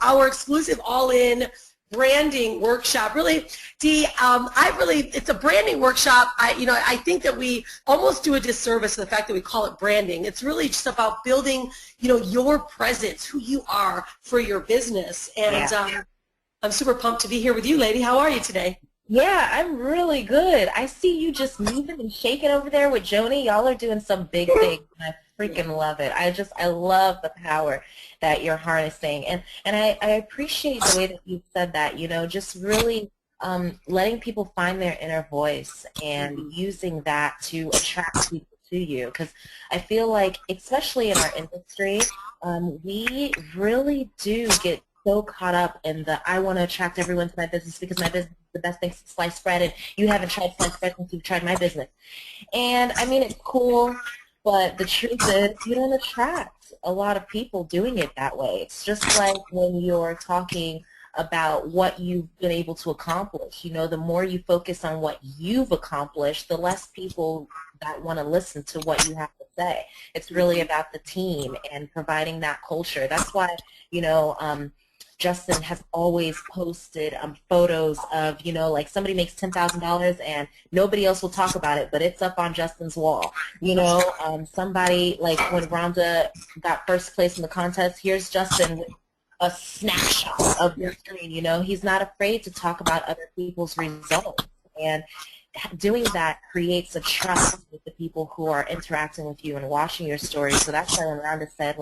our exclusive all-in branding workshop. Really, Dee, it's a branding workshop. I think that we almost do a disservice to the fact that we call it branding. It's really just about building, your presence, who you are for your business. And I'm super pumped to be here with you, lady. How are you today? Yeah, I'm really good. I see you just moving and shaking over there with Joni. Y'all are doing some big things, and I freaking love it. I love the power that you're harnessing. And I appreciate the way that you said that, just really letting people find their inner voice and using that to attract people to you. Because I feel like, especially in our industry, we really do get so caught up in the I want to attract everyone to my business because my business is the best thing since sliced bread, and you haven't tried sliced bread since you've tried my business. And I mean, it's cool, but the truth is you don't attract a lot of people doing it that way. It's just like when you're talking about what you've been able to accomplish. The more you focus on what you've accomplished, the less people that want to listen to what you have to say. It's really about the team and providing that culture. That's why, Justin has always posted photos of, like somebody makes $10,000 and nobody else will talk about it, but it's up on Justin's wall. Somebody, like when Rhonda got first place in the contest, here's Justin with a snapshot of your screen. He's not afraid to talk about other people's results. And doing that creates a trust with the people who are interacting with you and watching your story. So that's why when Rhonda said,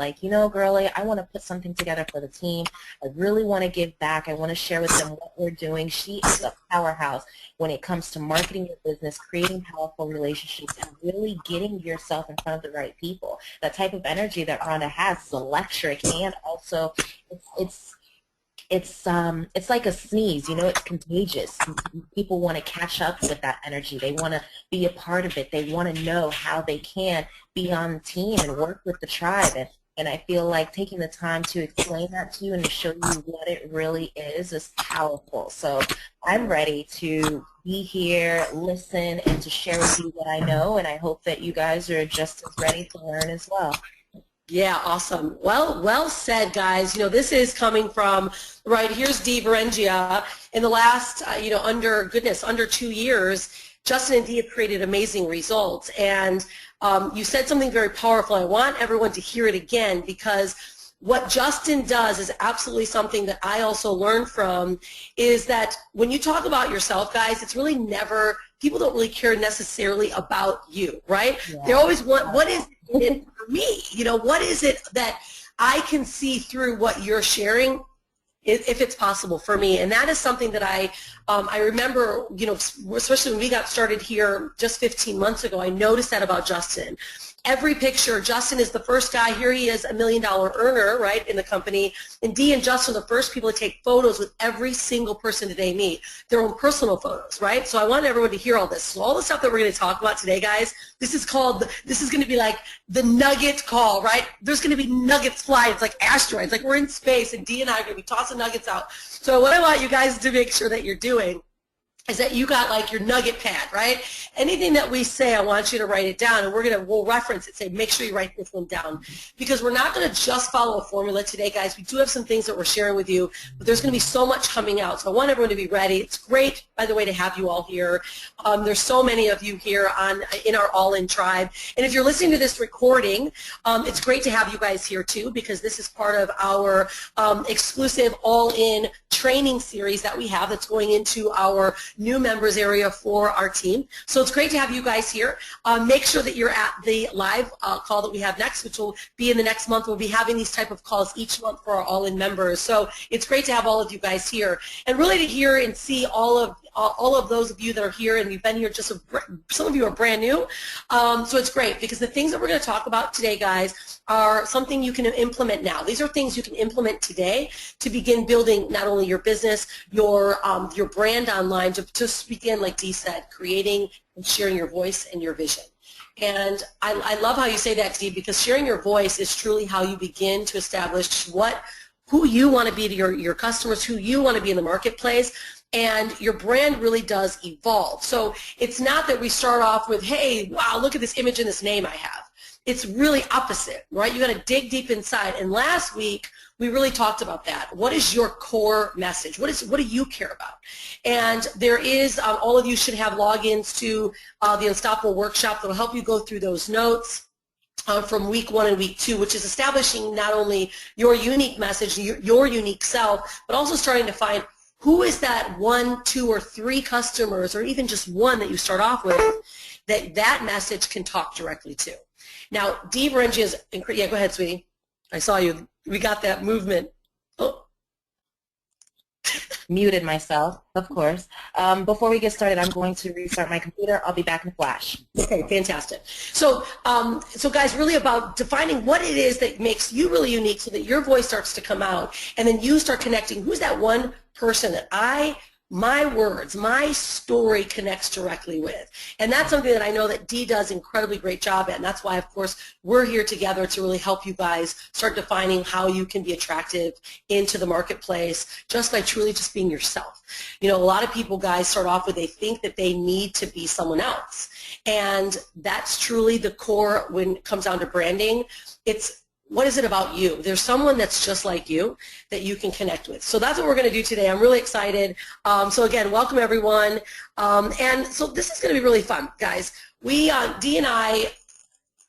girlie, I want to put something together for the team. I really want to give back. I want to share with them what we're doing. She is a powerhouse when it comes to marketing your business, creating powerful relationships, and really getting yourself in front of the right people. That type of energy that Rhonda has is electric, and also it's like a sneeze, it's contagious. People want to catch up with that energy. They want to be a part of it. They want to know how they can be on the team and work with the tribe. And I feel like taking the time to explain that to you and to show you what it really is powerful. So I'm ready to be here, listen, and to share with you what I know. And I hope that you guys are just as ready to learn as well. Yeah, awesome. Well said, guys. This is coming from, right, here's Dee Berengia. In the last, under 2 years, Justin and Dee have created amazing results. And you said something very powerful. I want everyone to hear it again, because what Justin does is absolutely something that I also learned from, is that when you talk about yourself, guys, it's really never, people don't really care necessarily about you, right? Yeah. They always want, what is it for me? What is it that I can see through what you're sharing, if it's possible for me? And that is something that I remember, especially when we got started here just 15 months ago, I noticed that about Justin. Every picture, Justin is the first guy, here he is, $1 million earner, right, in the company. And Dee and Justin are the first people to take photos with every single person that they meet, their own personal photos, right? So I want everyone to hear all this. So all the stuff that we're going to talk about today, guys, this is going to be like the nugget call, right? There's going to be nuggets flying. It's like asteroids, like we're in space, and Dee and I are going to be tossing nuggets out. So what I want you guys to make sure that you're doing is that you got like your nugget pad, right? Anything that we say, I want you to write it down, and we'll reference it, say make sure you write this one down, because we're not going to just follow a formula today, guys. We do have some things that we're sharing with you, but there's going to be so much coming out, so I want everyone to be ready. It's great, by the way, to have you all here. There's so many of you here in our All-In Tribe, and if you're listening to this recording, it's great to have you guys here too, because this is part of our exclusive All-In training series that we have that's going into our new members area for our team. So it's great to have you guys here. Make sure that you're at the live call that we have next, which will be in the next month. We'll be having these type of calls each month for our All-In members. So it's great to have all of you guys here, and really to hear and see all of those of you that are here, and you've been here some of you are brand new. So it's great, because the things that we're going to talk about today, guys, are something you can implement now. These are things you can implement today to begin building not only your business, your brand online, to begin, like Dee said, creating and sharing your voice and your vision. And I love how you say that, Dee, because sharing your voice is truly how you begin to establish who you want to be to your customers, who you want to be in the marketplace, and your brand really does evolve. So it's not that we start off with, hey, wow, look at this image and this name I have. It's really opposite, right? You got to dig deep inside. And last week we really talked about that. What is your core message? What do you care about? And there is, all of you should have logins to the Unstoppable Workshop that will help you go through those notes. From week 1 and week 2, which is establishing not only your unique message, your unique self, but also starting to find who is that 1, 2, or 3 customers, or even just one that you start off with, that message can talk directly to. Now, Dee Berengia is, yeah, go ahead, sweetie. I saw you. We got that movement. Oh. Muted myself, of course. Before we get started, I'm going to restart my computer. I'll be back in a flash. Okay, fantastic. So, so guys, really about defining what it is that makes you really unique so that your voice starts to come out, and then you start connecting. Who's that one person that my words, my story connects directly with? And that's something that I know that Dee does an incredibly great job at, and that's why, of course, we're here together to really help you guys start defining how you can be attractive into the marketplace just by truly just being yourself. You know, a lot of people, guys, start off with they think that they need to be someone else, and that's truly the core when it comes down to branding. It's what is it about you? There's someone that's just like you that you can connect with. So that's what we're going to do today. I'm really excited. So again, welcome everyone. And so this is going to be really fun, guys. We, Dee and I,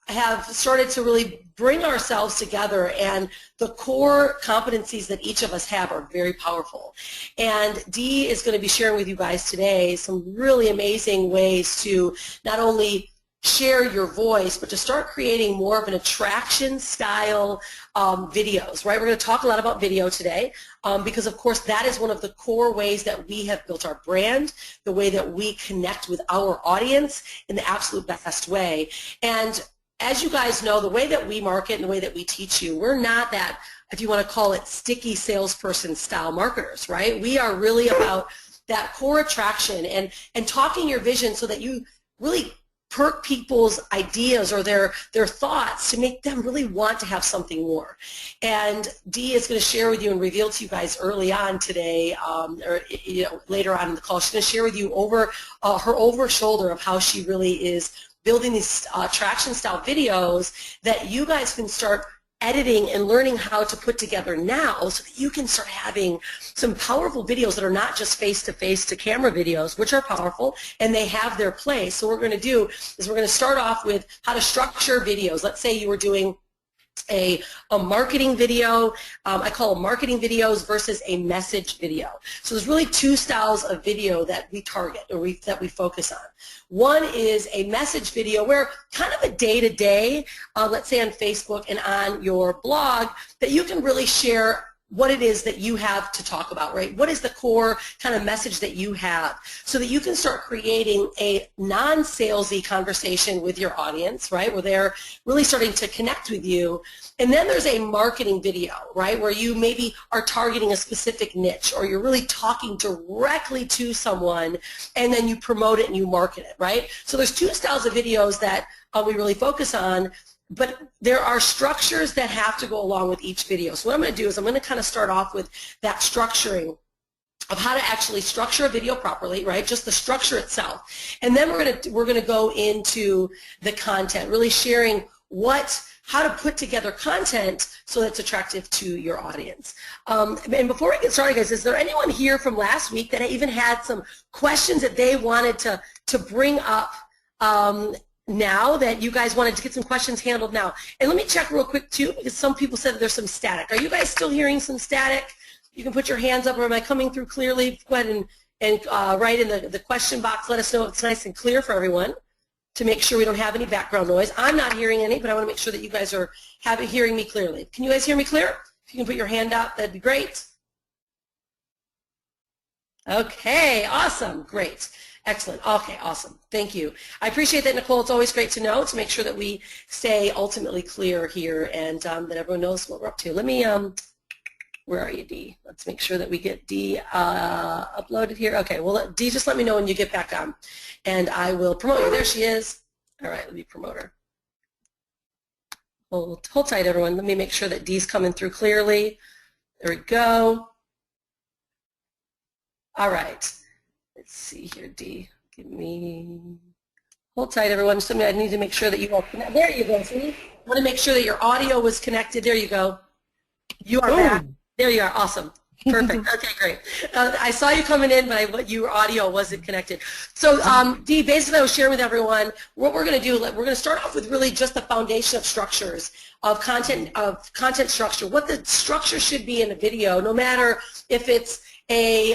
have started to really bring ourselves together, and the core competencies that each of us have are very powerful. And Dee is going to be sharing with you guys today some really amazing ways to not only share your voice, but to start creating more of an attraction style videos, right? We're going to talk a lot about video today because, of course, that is one of the core ways that we have built our brand, the way that we connect with our audience in the absolute best way. And as you guys know, the way that we market and the way that we teach you, we're not that, if you want to call it, sticky salesperson style marketers, right? We are really about that core attraction and talking your vision so that you really perk people's ideas or their thoughts to make them really want to have something more. And Dee is going to share with you and reveal to you guys early on today, or later on in the call, she's going to share with you over her over shoulder of how she really is building these attraction style videos that you guys can start editing and learning how to put together now so that you can start having some powerful videos that are not just face-to-face to camera videos, which are powerful and they have their place. So what we're going to do is we're going to start off with how to structure videos. Let's say you were doing a marketing video. I call them marketing videos versus a message video. So there's really 2 styles of video that we target or that we focus on. One is a message video where kind of a day-to-day, let's say on Facebook and on your blog, that you can really share what it is that you have to talk about, right? What is the core kind of message that you have so that you can start creating a non-salesy conversation with your audience, right, where they're really starting to connect with you. And then there's a marketing video, right, where you maybe are targeting a specific niche or you're really talking directly to someone and then you promote it and you market it, right? So there's 2 styles of videos that we really focus on. But there are structures that have to go along with each video. So what I'm going to do is I'm going to kind of start off with that structuring of how to actually structure a video properly, right? Just the structure itself. And then we're going to go into the content, really sharing how to put together content so that's attractive to your audience. And before we get started, guys, is there anyone here from last week that even had some questions that they wanted to bring up now, that you guys wanted to get some questions handled now? And let me check real quick too, because some people said that there's some static. Are you guys still hearing some static? You can put your hands up, or am I coming through clearly? Go ahead and write in the question box. Let us know if it's nice and clear for everyone to make sure we don't have any background noise. I'm not hearing any, but I want to make sure that you guys are hearing me clearly. Can you guys hear me clear? If you can put your hand up, that'd be great. Okay, awesome, great. Excellent. Okay, awesome. Thank you. I appreciate that, Nicole. It's always great to know, to make sure that we stay ultimately clear here and that everyone knows what we're up to. Let me, where are you, Dee? Let's make sure that we get Dee uploaded here. Okay, well, Dee, just let me know when you get back on, and I will promote you. There she is. All right, let me promote her. Hold tight, everyone. Let me make sure that Dee's coming through clearly. There we go. All right. Let's see here, Dee. Hold tight, everyone. I need to make sure that you all connect. There you go. See? I want to make sure that your audio was connected. There you go. You are back. There you are. Awesome. Perfect. Okay, great. I saw you coming in, but your audio wasn't connected. So, Dee, basically I was sharing with everyone what we're going to do. We're going to start off with really just the foundation of structures, of content structure, what the structure should be in a video, no matter if it's a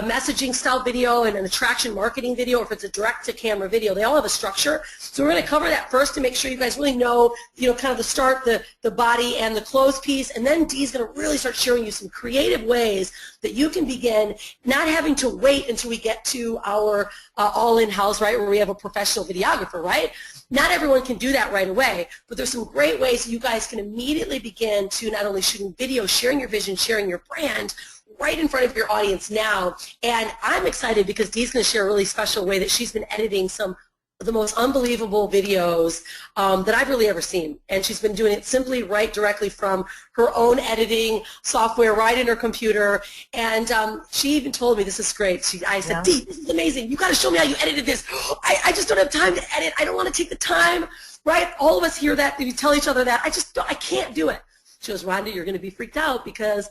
messaging style video and an attraction marketing video, or if it's a direct-to-camera video. They all have a structure. So we're going to cover that first to make sure you guys really know, kind of the start, the body, and the close piece. And then Dee's going to really start showing you some creative ways that you can begin not having to wait until we get to our all-in-house, right, where we have a professional videographer, right? Not everyone can do that right away, but there's some great ways you guys can immediately begin to not only shooting video, sharing your vision, sharing your brand, right in front of your audience now. And I'm excited because Dee's going to share a really special way that she's been editing some of the most unbelievable videos that I've really ever seen. And she's been doing it simply right directly from her own editing software right in her computer. And she even told me, this is great. I said, Dee, this is amazing. You got to show me how you edited this. I just don't have time to edit. I don't want to take the time, right? All of us hear that. We tell each other that. I can't do it. She goes, Rhonda, you're going to be freaked out because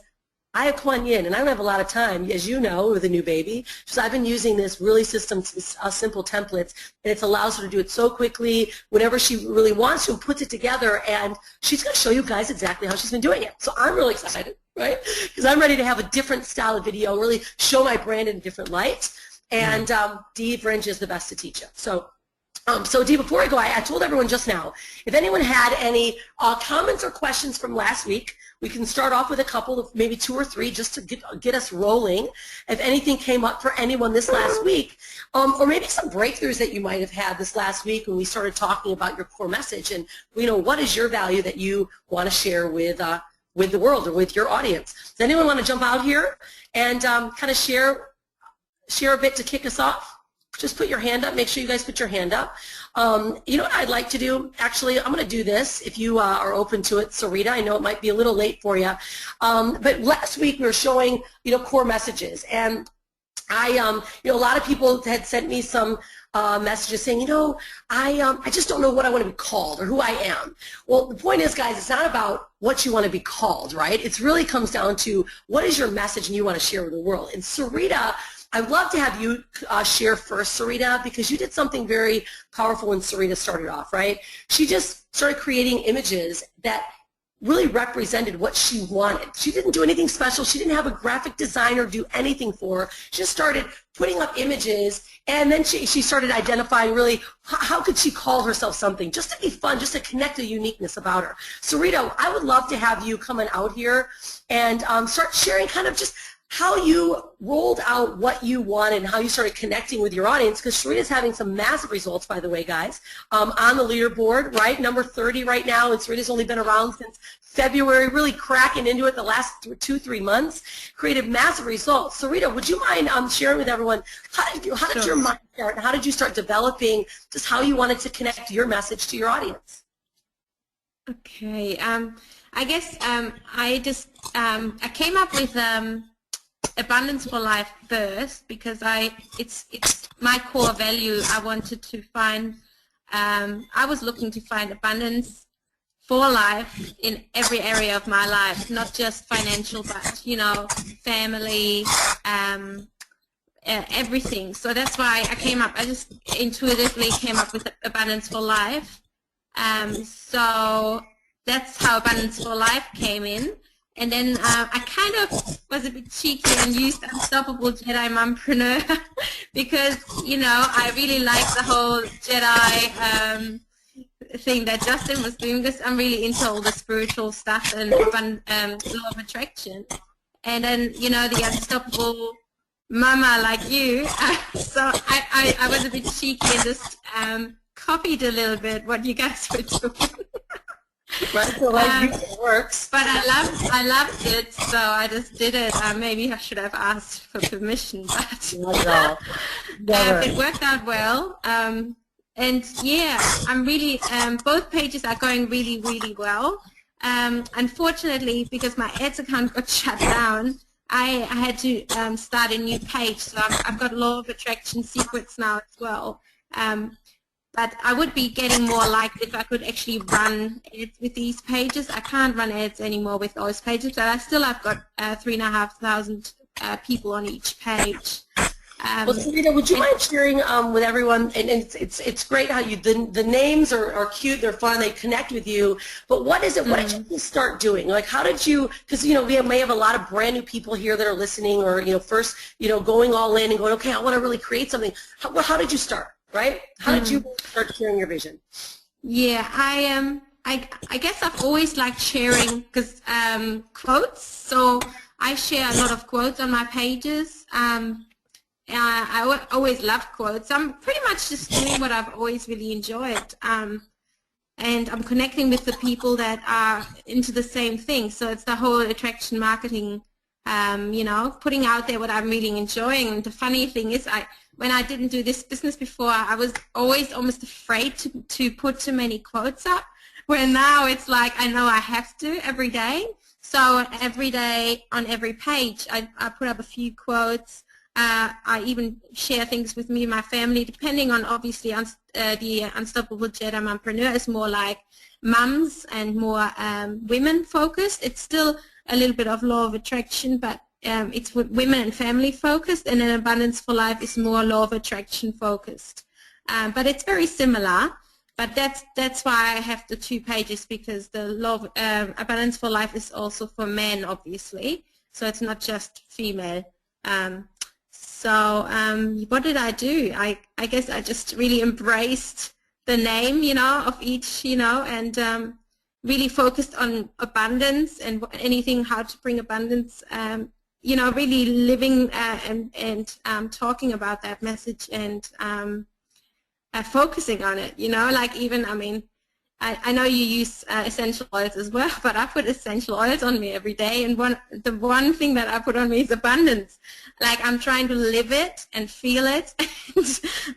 I have Kuan Yin, and I don't have a lot of time, as you know, with a new baby. So I've been using this really simple templates, and it allows her to do it so quickly, whenever she really wants to, and puts it together, and she's going to show you guys exactly how she's been doing it. So I'm really excited, right? Because I'm ready to have a different style of video, really show my brand in a different light, and Dee Vrenja is the best to teach it. So Dee, before I go, I told everyone just now, if anyone had any comments or questions from last week, we can start off with a couple of maybe 2 or 3 just to get us rolling. If anything came up for anyone this last week, or maybe some breakthroughs that you might have had this last week when we started talking about your core message and, what is your value that you want to share with the world or with your audience. Does anyone want to jump out here and kind of share a bit to kick us off? Just put your hand up. Make sure you guys put your hand up. You know what I'd like to do? Actually, I'm going to do this if you are open to it, Sarita. I know it might be a little late for you. But last week we were showing, core messages. And a lot of people had sent me some messages saying, I just don't know what I want to be called or who I am. Well, the point is, guys, it's not about what you want to be called, right? It really comes down to what is your message and you want to share with the world. And Sarita, I'd love to have you share first, Sarita, because you did something very powerful when Sarita started off, right? She just started creating images that really represented what she wanted. She didn't do anything special. She didn't have a graphic designer do anything for her. She just started putting up images, and then she started identifying really how could she call herself something, just to be fun, just to connect a uniqueness about her. Sarita, I would love to have you coming out here and start sharing kind of just how you rolled out what you wanted and how you started connecting with your audience, because Sarita's having some massive results, by the way, guys, on the leaderboard, right? Number 30 right now, and Sarita's only been around since February, really cracking into it the last 2-3 months, created massive results. Sarita, would you mind sharing with everyone, how did your mind start, and how did you start developing just how you wanted to connect your message to your audience? Okay, I guess I came up with Abundance for Life first because it's my core value. I wanted to find, I was looking to find abundance for life in every area of my life, not just financial, but family, everything. So that's why I just intuitively came up with Abundance for Life. So that's how Abundance for Life came in. And then I kind of was a bit cheeky and used Unstoppable Jedi Mompreneur because, I really like the whole Jedi thing that Justin was doing, because I'm really into all the spiritual stuff and law of attraction. And then, the Unstoppable Mama like you. So I was a bit cheeky and just copied a little bit what you guys were doing. Right, so it works. But I loved it, so I just did it. Maybe I should have asked for permission, but it worked out well. And yeah, I'm really, both pages are going really, really well. Unfortunately, because my ads account got shut down, I had to start a new page. So I've got Law of Attraction Secrets now as well. but I would be getting more liked if I could actually run ads with these pages. I can't run ads anymore with those pages, but I've got 3,500 people on each page. Well, Sarita, would you mind sharing with everyone? And it's great how the names are cute, they're fun, they connect with you. But what is it? What did you start doing? Like, how did you? Because we may have a lot of brand new people here that are listening, or first going all in and going, okay, I want to really create something. How did you start? Right? How did you start sharing your vision? Yeah, I guess I've always liked sharing quotes. So I share a lot of quotes on my pages. I always loved quotes. I'm pretty much just doing what I've always really enjoyed. And I'm connecting with the people that are into the same thing. So it's the whole attraction marketing, putting out there what I'm really enjoying. And the funny thing is, when I didn't do this business before, I was always almost afraid to put too many quotes up, where now it's like I know I have to every day. So every day on every page, I put up a few quotes. I even share things with me and my family, depending on, obviously, the Unstoppable Jedi Mompreneur is more like mums and more women focused. It's still a little bit of law of attraction, but it's women and family focused, and then Abundance for Life is more law of attraction focused. But it's very similar. But that's why I have the 2 pages, because the law of Abundance for Life is also for men, obviously. So it's not just female. So what did I do? I guess I just really embraced the name, of each, and really focused on abundance and anything, how to bring abundance, really living and talking about that message and focusing on it, like even, I know you use essential oils as well, but I put essential oils on me every day, and the one thing that I put on me is abundance. Like, I'm trying to live it and feel it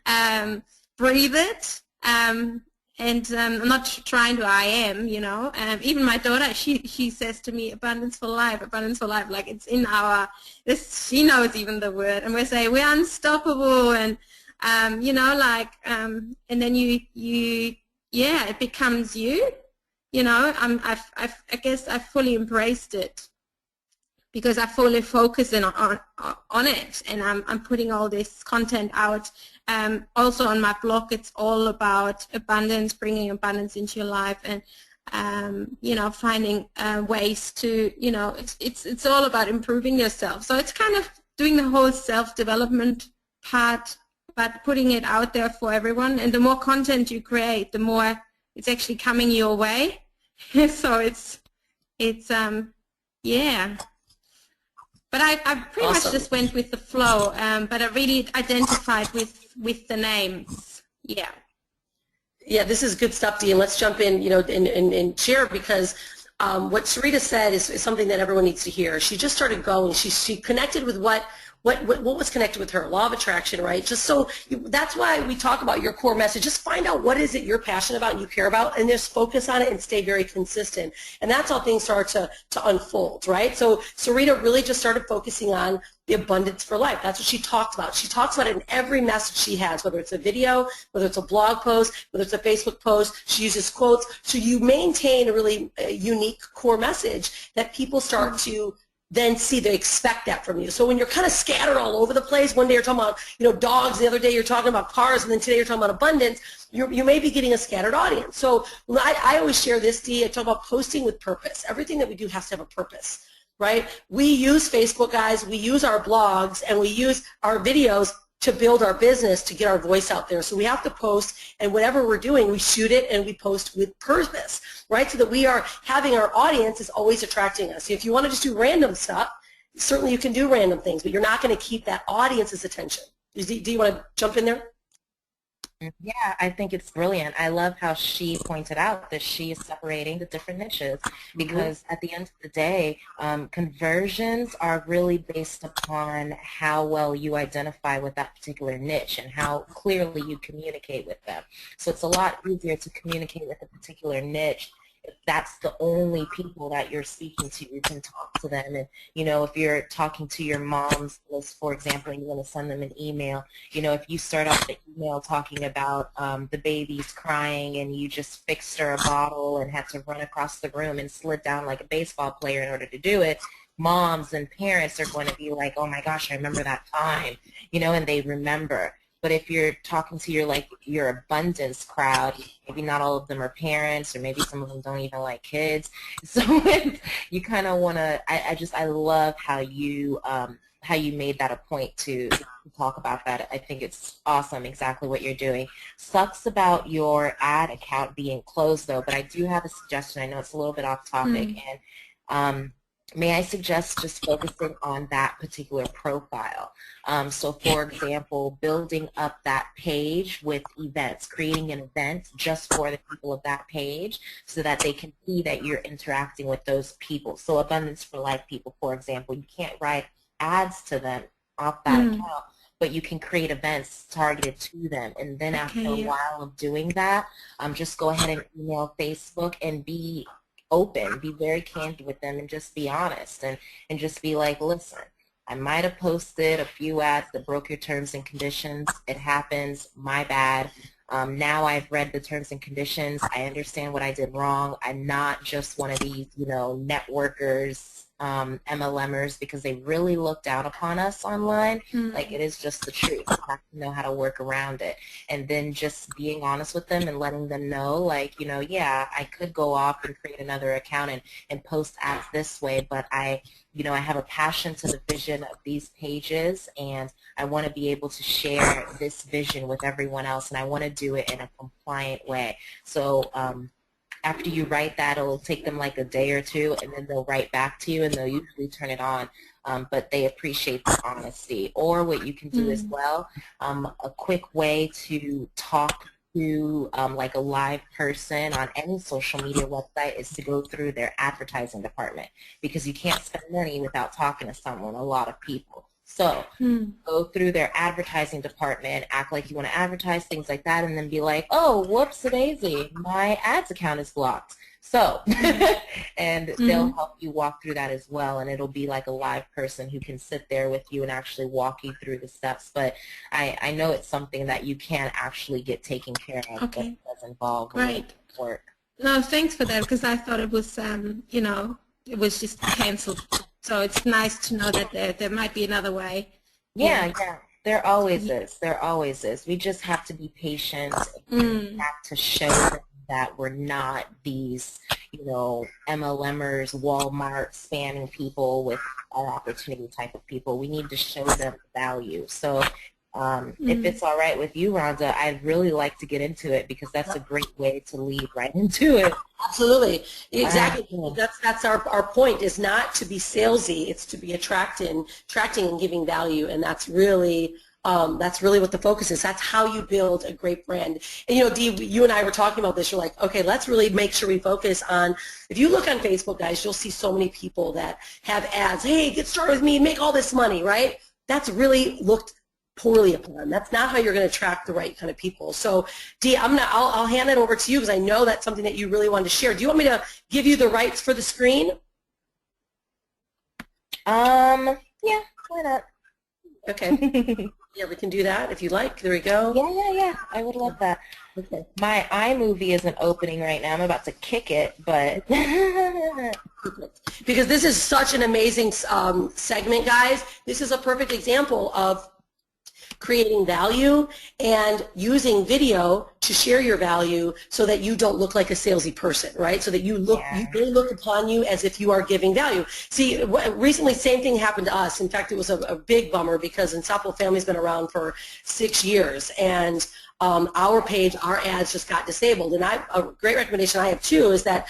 and breathe it, and I'm not trying to, I am, even my daughter, she says to me, abundance for life, like it's in she knows even the word, and we say we're unstoppable, and and then yeah, it becomes you. I guess I fully embraced it because I fully focus on it, and I'm putting all this content out. Also on my blog, it's all about abundance, bringing abundance into your life, and finding ways to, it's all about improving yourself. So it's kind of doing the whole self-development part, but putting it out there for everyone. And the more content you create, the more it's actually coming your way. So it's yeah. But I pretty much just went with the flow, but I really identified with the names. Yeah. Yeah, this is good stuff, Dee, and let's jump in, and share, because what Sarita said is something that everyone needs to hear. She just started going. She connected with what was connected with her, law of attraction, right? Just so that's why we talk about your core message. Just find out what is it you're passionate about and you care about, and just focus on it and stay very consistent. And that's how things start to unfold, right? So Sarita really just started focusing on the abundance for life. That's what she talked about. She talks about it in every message she has, whether it's a video, whether it's a blog post, whether it's a Facebook post. She uses quotes. So you maintain a really unique core message that people start to then see, they expect that from you. So when you're kind of scattered all over the place, one day you're talking about dogs, the other day you're talking about cars, and then today you're talking about abundance, you may be getting a scattered audience. So I always share this, Dee. I talk about posting with purpose. Everything that we do has to have a purpose, right? We use Facebook, guys, we use our blogs, and we use our videos to build our business, to get our voice out there. So we have to post, and whatever we're doing, we shoot it and we post with purpose, right? So that we are having our audience is always attracting us. If you want to just do random stuff, certainly you can do random things, but you're not going to keep that audience's attention. Do you want to jump in there? Yeah, I think it's brilliant. I love how she pointed out that she is separating the different niches, because at the end of the day, conversions are really based upon how well you identify with that particular niche and how clearly you communicate with them. So it's a lot easier to communicate with a particular niche if that's the only people that you're speaking to, you can talk to them. And, you know, if you're talking to your mom's list, for example, and you want to send them an email, you know, if you start off the email talking about the baby's crying and you just fixed her a bottle and had to run across the room and slid down like a baseball player in order to do it, moms and parents are going to be like, oh my gosh, I remember that time, you know, and they remember. But if you're talking to your abundance crowd, maybe not all of them are parents, or maybe some of them don't even like kids. So you kind of want to. I love how you made that a point to talk about that. I think it's awesome, exactly what you're doing. Sucks about your ad account being closed though, but I do have a suggestion. I know it's a little bit off topic, and may I suggest just focusing on that particular profile? So for example, building up that page with events, creating an event just for the people of that page so that they can see that you're interacting with those people. So Abundance for Life people, for example, you can't write ads to them off that account, but you can create events targeted to them. And then after a while of doing that, just go ahead and email Facebook and be open, be very candid with them, and just be honest, and just be like, listen, I might have posted a few ads that broke your terms and conditions. It happens, my bad. Now I've read the terms and conditions. I understand what I did wrong. I'm not just one of these, you know, networkers, MLMers, because they really look down upon us online. Like, it is just the truth. You have to know how to work around it. And then just being honest with them and letting them know, like, you know, yeah, I could go off and create another account and post ads this way, but I have a passion to the vision of these pages, and I want to be able to share this vision with everyone else, and I want to do it in a compliant way. So after you write that, it'll take them like a day or two, and then they'll write back to you, and they'll usually turn it on, but they appreciate the honesty. Or what you can do as well, a quick way to talk to like a live person on any social media website is to go through their advertising department, because you can't spend money without talking to someone, a lot of people. So go through their advertising department, act like you want to advertise, things like that, and then be like, oh, whoops-a-daisy, my ads account is blocked. So, and they'll help you walk through that as well, and it'll be like a live person who can sit there with you and actually walk you through the steps. But I know it's something that you can actually get taken care of, but it does involve a little work. No, thanks for that, because I thought it was, you know, it was just canceled. So it's nice to know that there might be another way. Yeah. There always is. There always is. We just have to be patient. We have to show them that we're not these, you know, MLMers, Walmart spamming people with our opportunity type of people. We need to show them value. So if it's all right with you, Rhonda, I'd really like to get into it, because that's a great way to lead right into it. Absolutely. Exactly. That's our point, is not to be salesy. It's to be attracting and giving value, and that's really what the focus is. That's how you build a great brand. And, you know, Dee, you and I were talking about this. You're like, okay, let's really make sure we focus on, if you look on Facebook, guys, you'll see so many people that have ads. Hey, get started with me, make all this money, right? That's really looked poorly upon. That's not how you're going to attract the right kind of people. So, Dee, I'll hand it over to you, because I know that's something that you really wanted to share. Do you want me to give you the rights for the screen? Yeah, why not? Okay. Yeah, we can do that if you like. There we go. Yeah. I would love that. Okay. My iMovie isn't opening right now. I'm about to kick it, but because this is such an amazing segment, guys. This is a perfect example of creating value and using video to share your value, so that you don't look like a salesy person, right? So that they look upon you as if you are giving value. See, recently, same thing happened to us. In fact, it was a big bummer, because Unstoppable Family's been around for 6 years, and our page, our ads just got disabled. And a great recommendation I have too is that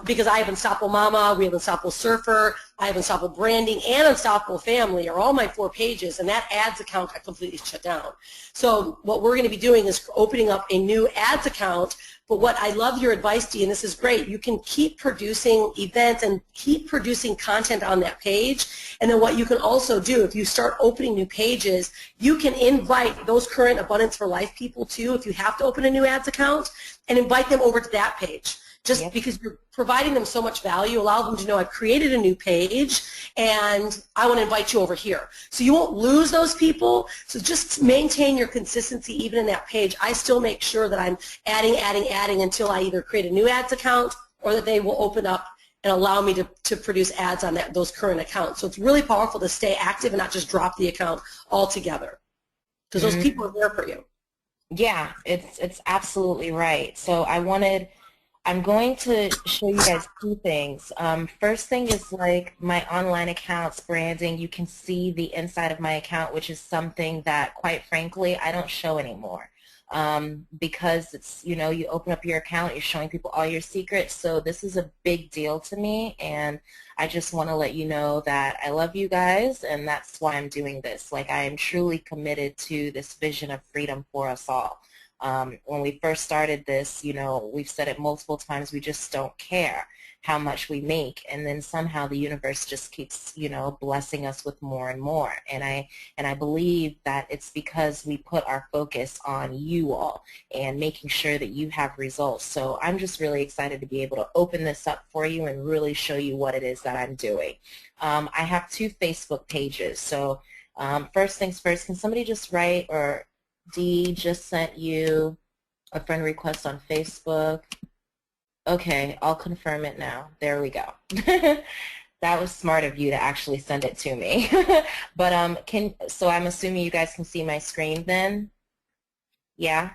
because I have Unstoppable Mama, we have Unstoppable Surfer, I have Unstoppable Branding, and Unstoppable Family are all my 4 pages, and that ads account got completely shut down. So what we're going to be doing is opening up a new ads account. But what I love your advice, Dee, and this is great, you can keep producing events and keep producing content on that page. And then what you can also do, if you start opening new pages, you can invite those current Abundance for Life people too, if you have to open a new ads account, and invite them over to that page. just Yep. because you're providing them so much value. Allow them to know I've created a new page and I want to invite you over here. So you won't lose those people. So just maintain your consistency even in that page. I still make sure that I'm adding until I either create a new ads account or that they will open up and allow me to produce ads on those current accounts. So it's really powerful to stay active and not just drop the account altogether, because those people are there for you. Yeah, it's absolutely right. So I'm going to show you guys two things. First thing is like my online accounts branding. You can see the inside of my account, which is something that, quite frankly, I don't show anymore. Because it's, you know, you open up your account, you're showing people all your secrets. So this is a big deal to me, and I just want to let you know that I love you guys, and that's why I'm doing this. Like, I am truly committed to this vision of freedom for us all. When we first started this, you know, we've said it multiple times, we just don't care how much we make, and then somehow the universe just keeps, you know, blessing us with more and more. And I believe that it's because we put our focus on you all and making sure that you have results. So I'm just really excited to be able to open this up for you and really show you what it is that I'm doing. I have two Facebook pages. So first things first, can somebody just write, or Dee just sent you a friend request on Facebook. Okay, I'll confirm it now. There we go. That was smart of you to actually send it to me. But so I'm assuming you guys can see my screen then? Yeah?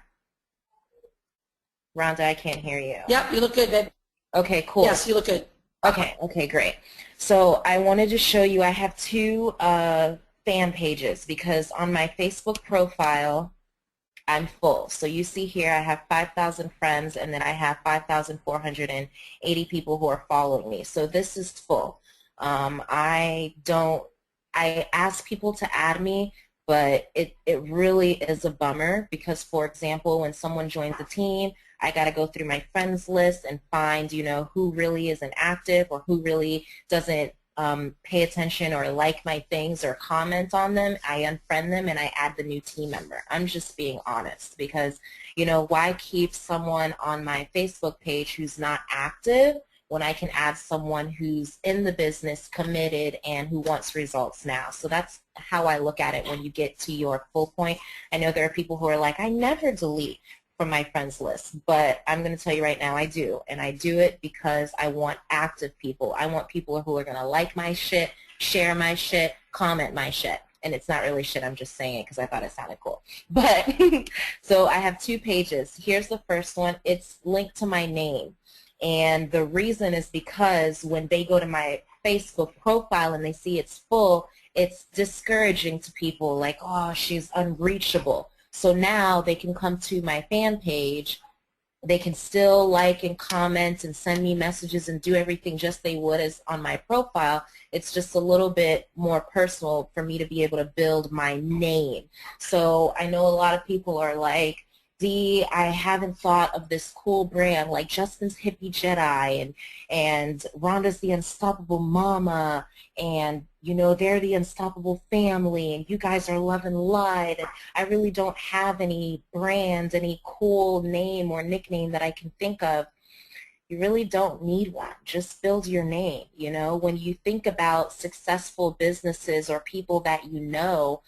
Rhonda, I can't hear you. Yep, you look good, babe. Okay, cool. Yes, you look good. Okay, great. So I wanted to show you, I have two fan pages, because on my Facebook profile, I'm full. So you see here I have 5,000 friends, and then I have 5,480 people who are following me. So this is full. I ask people to add me, but it really is a bummer, because, for example, when someone joins a team, I got to go through my friends list and find, you know, who really isn't active or who really doesn't pay attention or like my things or comment on them. I unfriend them and I add the new team member. I'm just being honest, because, you know, why keep someone on my Facebook page who's not active when I can add someone who's in the business, committed, and who wants results now? So that's how I look at it when you get to your full point. I know there are people who are like, I never delete from my friends list, but I'm going to tell you right now, I do, and I do it because I want active people. I want people who are going to like my shit, share my shit, comment my shit, and it's not really shit, I'm just saying it because I thought it sounded cool. But so I have two pages. Here's the first one. It's linked to my name, and the reason is because when they go to my Facebook profile and they see it's full, it's discouraging to people, like, oh, she's unreachable. So now they can come to my fan page, they can still like and comment and send me messages and do everything just they would as on my profile. It's just a little bit more personal for me to be able to build my name. So I know a lot of people are like, Dee, I haven't thought of this cool brand like Justin's Hippie Jedi and Rhonda's the Unstoppable Mama, and, you know, they're the Unstoppable Family, and you guys are Love and Light, and I really don't have any brand, any cool name or nickname that I can think of. You really don't need one. Just build your name. You know, when you think about successful businesses or people that you know,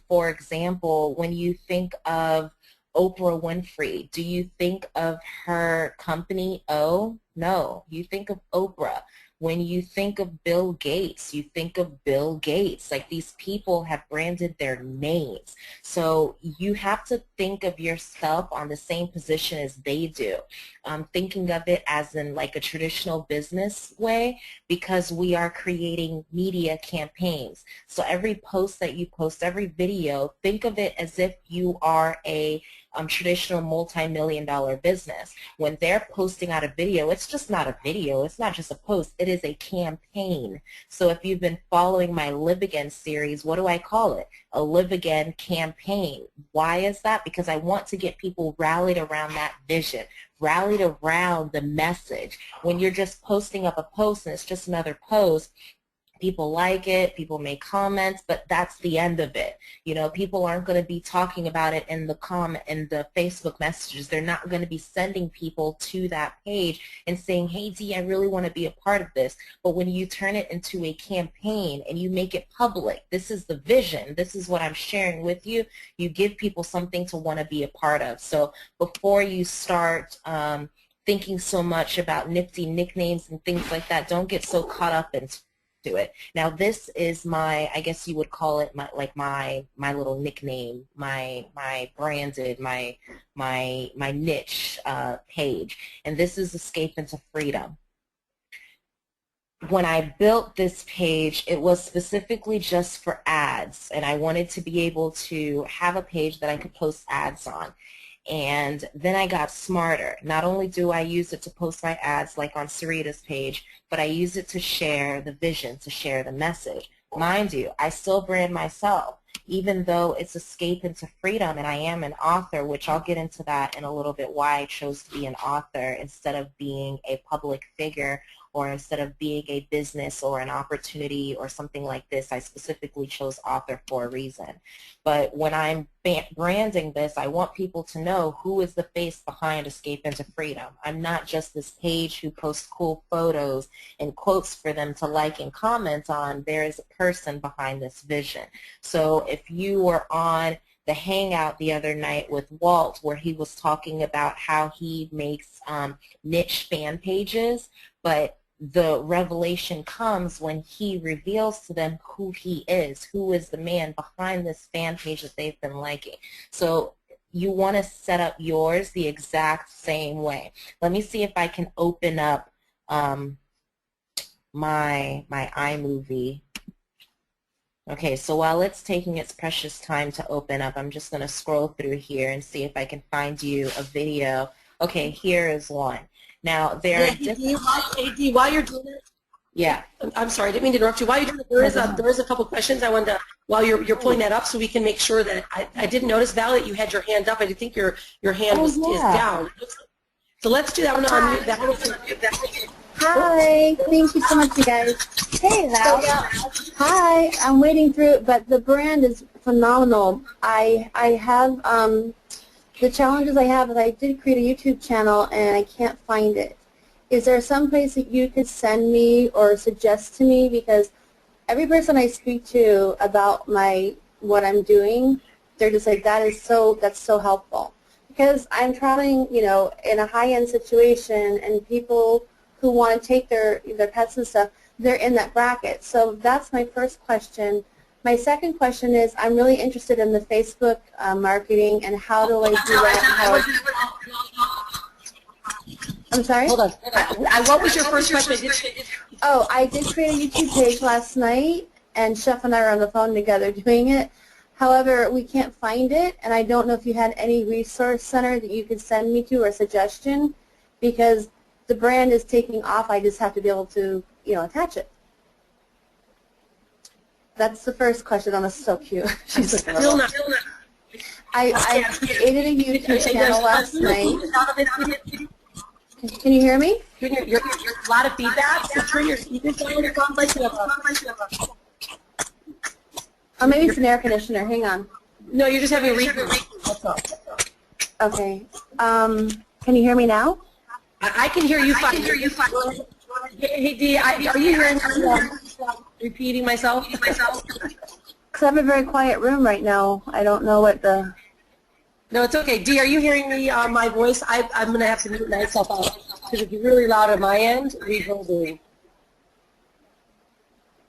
for example, when you think of Oprah Winfrey, do you think of her company O? No, you think of Oprah. When you think of Bill Gates, you think of Bill Gates. Like, these people have branded their names. So you have to think of yourself on the same position as they do. Thinking of it as in like a traditional business way, because we are creating media campaigns. So every post that you post, every video, think of it as if you are a traditional multi-million-dollar business. When they're posting out a video, it's just not a video. It's not just a post. It is a campaign. So if you've been following my Live Again series, what do I call it? A Live Again campaign. Why is that? Because I want to get people rallied around that vision, rallied around the message. When you're just posting up a post and it's just another post, People like it, people make comments, but that's the end of it. You know, people aren't going to be talking about it in the Facebook messages. They're not going to be sending people to that page and saying, hey, Dee, I really want to be a part of this. But when you turn it into a campaign and you make it public, this is the vision, this is what I'm sharing with you, you give people something to want to be a part of. So before you start thinking so much about nifty nicknames and things like that, don't get so caught up into it. Now this is my, I guess you would call it my little nickname, my branded, my niche page, and this is Escape into Freedom. When I built this page, it was specifically just for ads, and I wanted to be able to have a page that I could post ads on. And then I got smarter. Not only do I use it to post my ads like on Sarita's page, but I use it to share the vision, to share the message. Mind you, I still brand myself, even though it's Escape into Freedom, and I am an author, which I'll get into that in a little bit, why I chose to be an author instead of being a public figure, or instead of being a business or an opportunity or something like this. I specifically chose author for a reason. But when I'm branding this, I want people to know who is the face behind Escape into Freedom. I'm not just this page who posts cool photos and quotes for them to like and comment on. There is a person behind this vision. So if you were on the Hangout the other night with Walt, where he was talking about how he makes niche fan pages, but the revelation comes when he reveals to them who he is, who is the man behind this fan page that they've been liking. So you want to set up yours the exact same way. Let me see if I can open up my iMovie. Okay, so while it's taking its precious time to open up, I'm just going to scroll through here and see if I can find you a video. Okay, here is one. Now, there are different... Hey, while you're doing it, yeah. I'm sorry, I didn't mean to interrupt you. While you're doing it, there is a couple questions I wanted to, while you're pulling that up, so we can make sure that, I didn't notice, Val, that you had your hand up. I didn't think your hand is down. So let's do that one on mute. That one. Hi, thank you so much, you guys. Hey, Val. Hi, I'm waiting through it, but the brand is phenomenal. I have... the challenges I have is I did create a YouTube channel and I can't find it. Is there some place that you could send me or suggest to me? Because every person I speak to about what I'm doing, they're just like, that's so helpful. Because I'm traveling, you know, in a high-end situation, and people who want to take their pets and stuff, they're in that bracket. So that's my first question. My second question is, I'm really interested in the Facebook marketing, and how do I do that? I'm sorry? Hold on. What was your first question? Oh, I did create a YouTube page last night, and Chef and I were on the phone together doing it. However, we can't find it, and I don't know if you had any resource center that you could send me to or suggestion, because the brand is taking off. I just have to be able to, you know, attach it. That's the first question. That's so cute. She's still not. I created a YouTube channel last night. Can you hear me? You're a lot of feedback. So turn your speakers down. It sounds like you have a... Oh, maybe it's an air conditioner. Hang on. No, you're just having a repeat. That's all. Okay. Can you hear me now? I can hear you fine. Hey, Dee, are you hearing me repeating myself? Because I have a very quiet room right now. I don't know what the... No, it's okay. Dee, are you hearing me, my voice? I'm going to have to mute myself out because it's really loud on my end. Reverberating.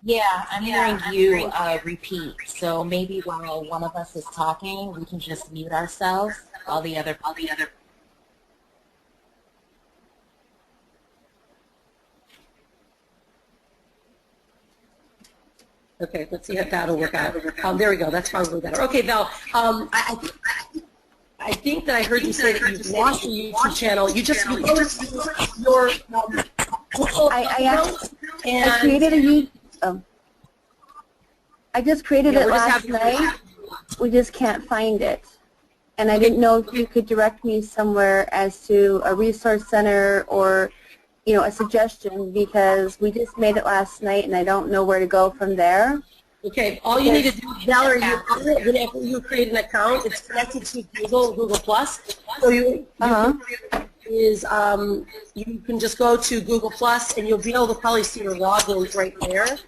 Yeah, I'm hearing you repeat. So maybe while one of us is talking, we can just mute ourselves. All the other. Okay, let's see if that'll work out. There we go. That's probably better. Okay, Val. I think that I heard you say that you've launched a YouTube channel. You just your I created a YouTube. I just created it last night. We just can't find it, and I didn't know if you could direct me somewhere as to a resource center or a suggestion because we just made it last night and I don't know where to go from there. Okay, all you need to do, Valerie, whenever you create an account, it's connected to Google Plus. So you can just go to Google Plus and you'll be able to probably see your logins right there.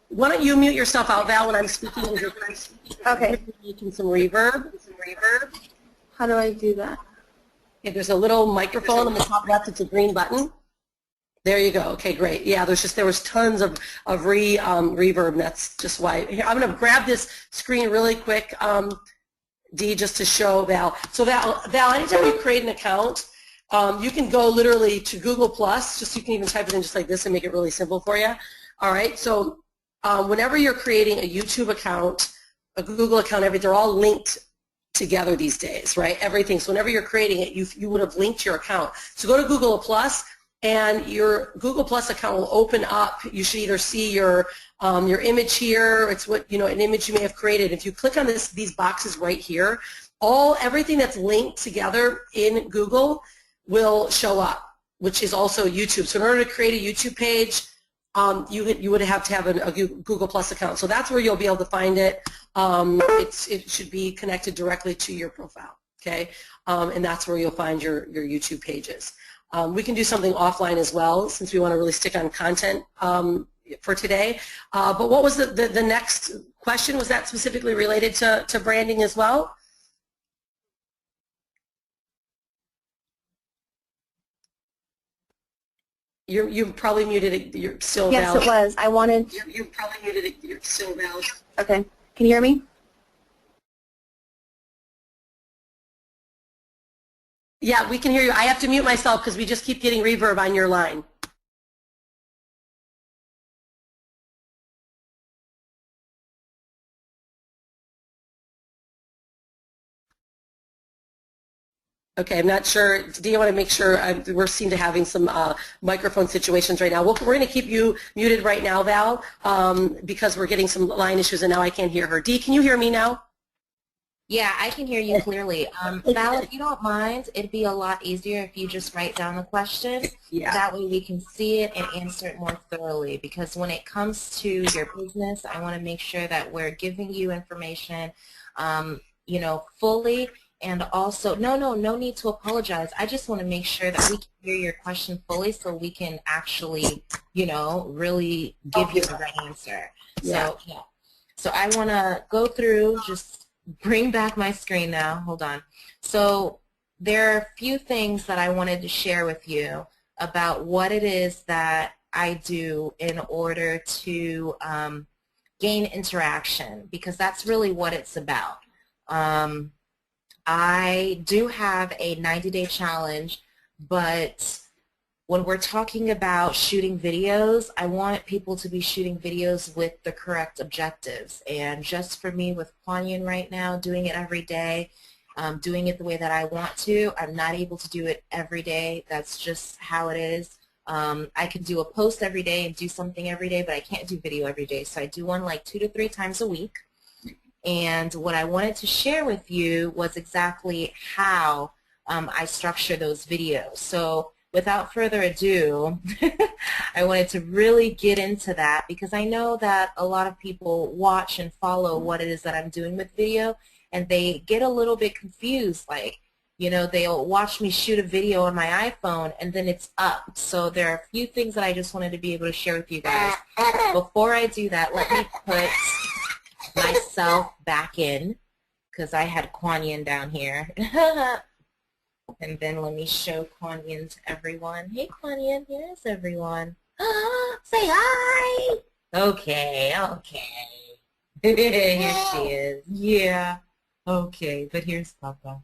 Why don't you mute yourself out, Val, when I'm speaking? Okay. Making some reverb. How do I do that? Okay, there's a little microphone on the top left. It's a green button. There you go. Okay, great. Yeah, there was tons of reverb. And that's just why. Here, I'm going to grab this screen really quick, Dee, just to show Val. So Val, anytime you create an account, you can go literally to Google Plus. Just you can even type it in just like this and make it really simple for you. All right. So whenever you're creating a YouTube account, a Google account, they're all linked together these days, right? Everything. So whenever you're creating it, you would have linked your account. So go to Google Plus. And your Google Plus account will open up. You should either see your image here. It's what an image you may have created. If you click on these boxes right here, everything that's linked together in Google will show up, which is also YouTube. So in order to create a YouTube page, you would have to have a Google Plus account. So that's where you'll be able to find it. It should be connected directly to your profile. Okay, and that's where you'll find your YouTube pages. We can do something offline as well since we want to really stick on content for today. But what was the next question? Was that specifically related to branding as well? You probably muted it. You're still Yes, valid. it was. I wanted. You probably muted it. You're still valid. Okay. Can you hear me? Yeah, we can hear you. I have to mute myself because we just keep getting reverb on your line. Okay, I'm not sure. Do you want to make sure we're seem to having some microphone situations right now? We're going to keep you muted right now, Val, because we're getting some line issues and now I can't hear her. Dee, can you hear me now? Yeah, I can hear you clearly. Val, if you don't mind, it'd be a lot easier if you just write down the question. Yeah. That way we can see it and answer it more thoroughly. Because when it comes to your business, I want to make sure that we're giving you information, fully. And also, no need to apologize. I just want to make sure that we can hear your question fully so we can actually, really give you the right answer. Yeah. So, yeah. So I want to go through, just bring back my screen now. Hold on. So there are a few things that I wanted to share with you about what it is that I do in order to gain interaction, because that's really what it's about. I do have a 90-day challenge, but when we're talking about shooting videos, I want people to be shooting videos with the correct objectives. And just for me with Kuan Yin right now, doing it every day, doing it the way that I want to, I'm not able to do it every day. That's just how it is. I can do a post every day and do something every day, but I can't do video every day. So I do one like 2 to 3 times a week. And what I wanted to share with you was exactly how I structure those videos. So without further ado, I wanted to really get into that because I know that a lot of people watch and follow what it is that I'm doing with video, and they get a little bit confused. Like, they'll watch me shoot a video on my iPhone and then it's up. So there are a few things that I just wanted to be able to share with you guys. Before I do that, let me put myself back in because I had Kuan Yin down here. And then let me show Kuan Yin to everyone. Hey, Kuan Yin, here's everyone. Say hi. Okay. Here she is. Yeah. Okay, but here's Papa.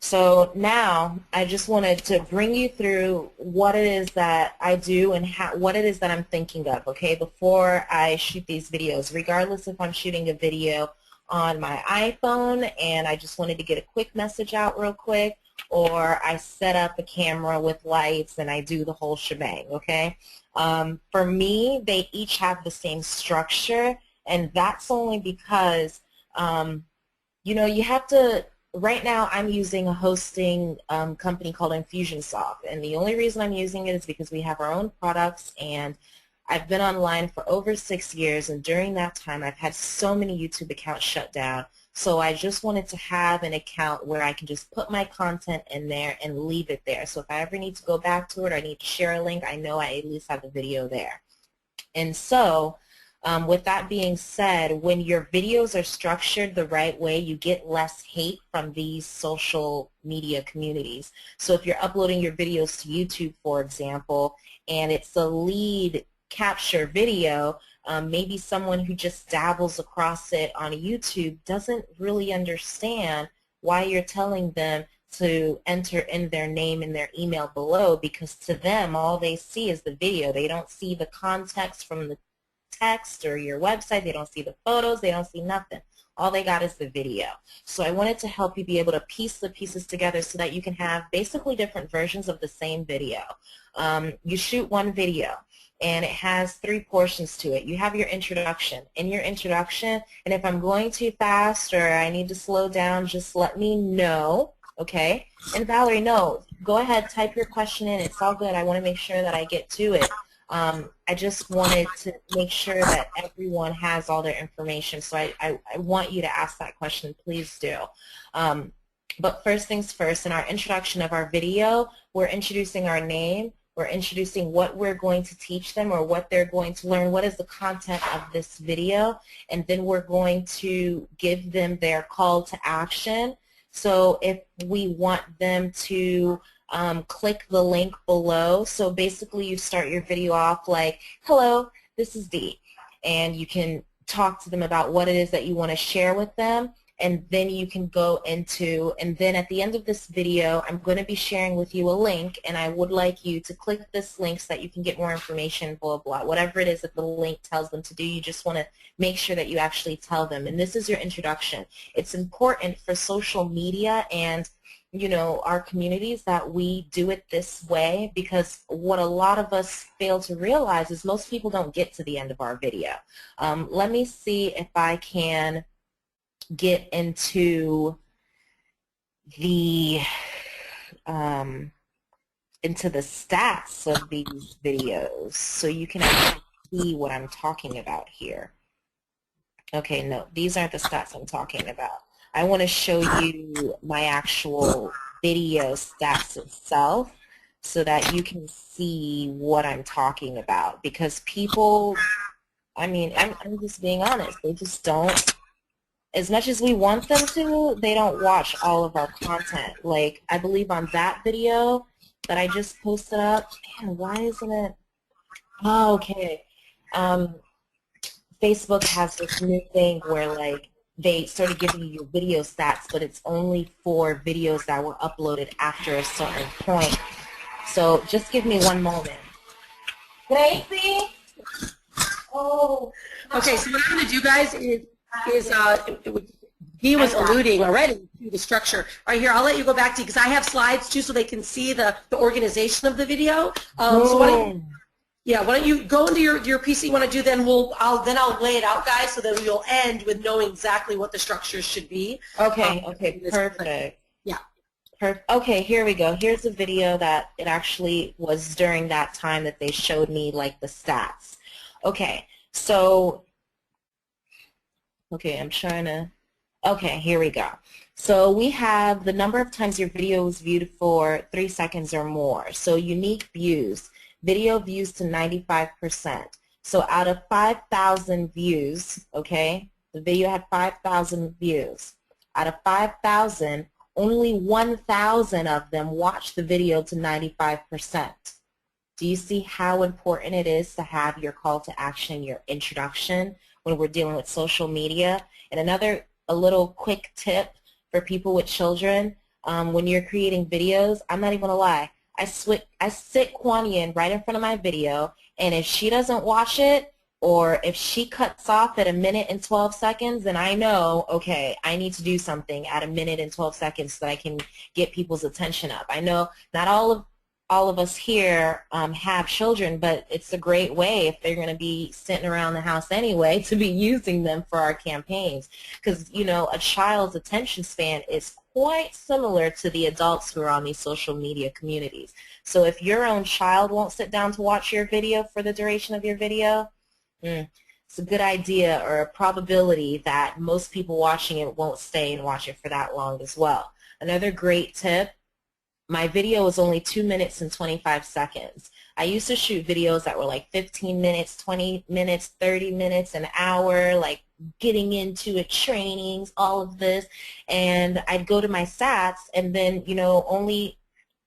So now I just wanted to bring you through what it is that I do and what it is that I'm thinking of, okay, before I shoot these videos, regardless if I'm shooting a video on my iPhone and I just wanted to get a quick message out real quick, or I set up a camera with lights and I do the whole shebang, okay? For me, they each have the same structure, and that's only because you know, you have to, right now I'm using a hosting company called Infusionsoft, and the only reason I'm using it is because we have our own products, and I've been online for over 6 years, and during that time I've had so many YouTube accounts shut down. So I just wanted to have an account where I can just put my content in there and leave it there. So if I ever need to go back to it or I need to share a link, I know I at least have the video there. And so with that being said, when your videos are structured the right way, you get less hate from these social media communities. So if you're uploading your videos to YouTube, for example, and it's a lead capture video, maybe someone who just dabbles across it on YouTube doesn't really understand why you're telling them to enter in their name and their email below, because to them all they see is the video. They don't see the context from the text or your website. They don't see the photos. They don't see nothing. All they got is the video. So I wanted to help you be able to piece the pieces together so that you can have basically different versions of the same video. You shoot one video, and it has 3 portions to it. You have your introduction. In your introduction, and if I'm going too fast or I need to slow down, just let me know, okay? And Valerie, no, go ahead, type your question in. It's all good. I want to make sure that I get to it. I just wanted to make sure that everyone has all their information, so I want you to ask that question. Please do. But first things first, in our introduction of our video, we're introducing our name. We're introducing what we're going to teach them or what they're going to learn, what is the content of this video, and then we're going to give them their call to action. So if we want them to click the link below, so basically you start your video off like, hello, this is Dee, and you can talk to them about what it is that you want to share with them, and then you can go into, and then at the end of this video, I'm going to be sharing with you a link, and I would like you to click this link so that you can get more information, blah, blah, whatever it is that the link tells them to do. You just want to make sure that you actually tell them, and this is your introduction. It's important for social media and, you know, our communities that we do it this way, because what a lot of us fail to realize is most people don't get to the end of our video. Let me see if I can get into the stats of these videos so you can actually see what I'm talking about here. Okay, no, these aren't the stats I'm talking about. I want to show you my actual video stats itself so that you can see what I'm talking about, because people, I mean, I'm just being honest, they just don't, as much as we want them to, they don't watch all of our content. Like, I believe on that video that I just posted up, man, why isn't it? Oh, okay. Facebook has this new thing where, like, they started giving you your video stats, but it's only for videos that were uploaded after a certain point. So just give me one moment. Gracie? Oh. Okay, so what I'm going to do, guys, is he was alluding already to the structure. All right, here, I'll let you go back to, because I have slides too so they can see the organization of the video. So why don't you go into your PC you want to do, then I'll lay it out, guys, so that we'll end with knowing exactly what the structures should be. Okay, okay, perfect. Yeah. Okay, here we go. Here's a video that it actually was during that time that they showed me, like, the stats. Okay, so, okay, I'm trying to, okay, here we go. So we have the number of times your video was viewed for 3 seconds or more. So unique views, video views to 95%. So out of 5,000 views, okay, the video had 5,000 views. Out of 5,000, only 1,000 of them watched the video to 95%. Do you see how important it is to have your call to action, your introduction, when we're dealing with social media? And a little quick tip for people with children, when you're creating videos, I'm not even going to lie, I sit Kuan Yin right in front of my video, and if she doesn't watch it, or if she cuts off at 1 minute and 12 seconds, then I know, okay, I need to do something at 1 minute and 12 seconds so that I can get people's attention up. I know not all all of us here have children, but it's a great way if they're going to be sitting around the house anyway to be using them for our campaigns. Because, you know, a child's attention span is quite similar to the adults who are on these social media communities. So if your own child won't sit down to watch your video for the duration of your video, it's a good idea or a probability that most people watching it won't stay and watch it for that long as well. Another great tip, my video was only 2 minutes and 25 seconds. I used to shoot videos that were like 15 minutes, 20 minutes, 30 minutes, an hour, like getting into it, trainings, all of this. And I'd go to my stats and then, you know, only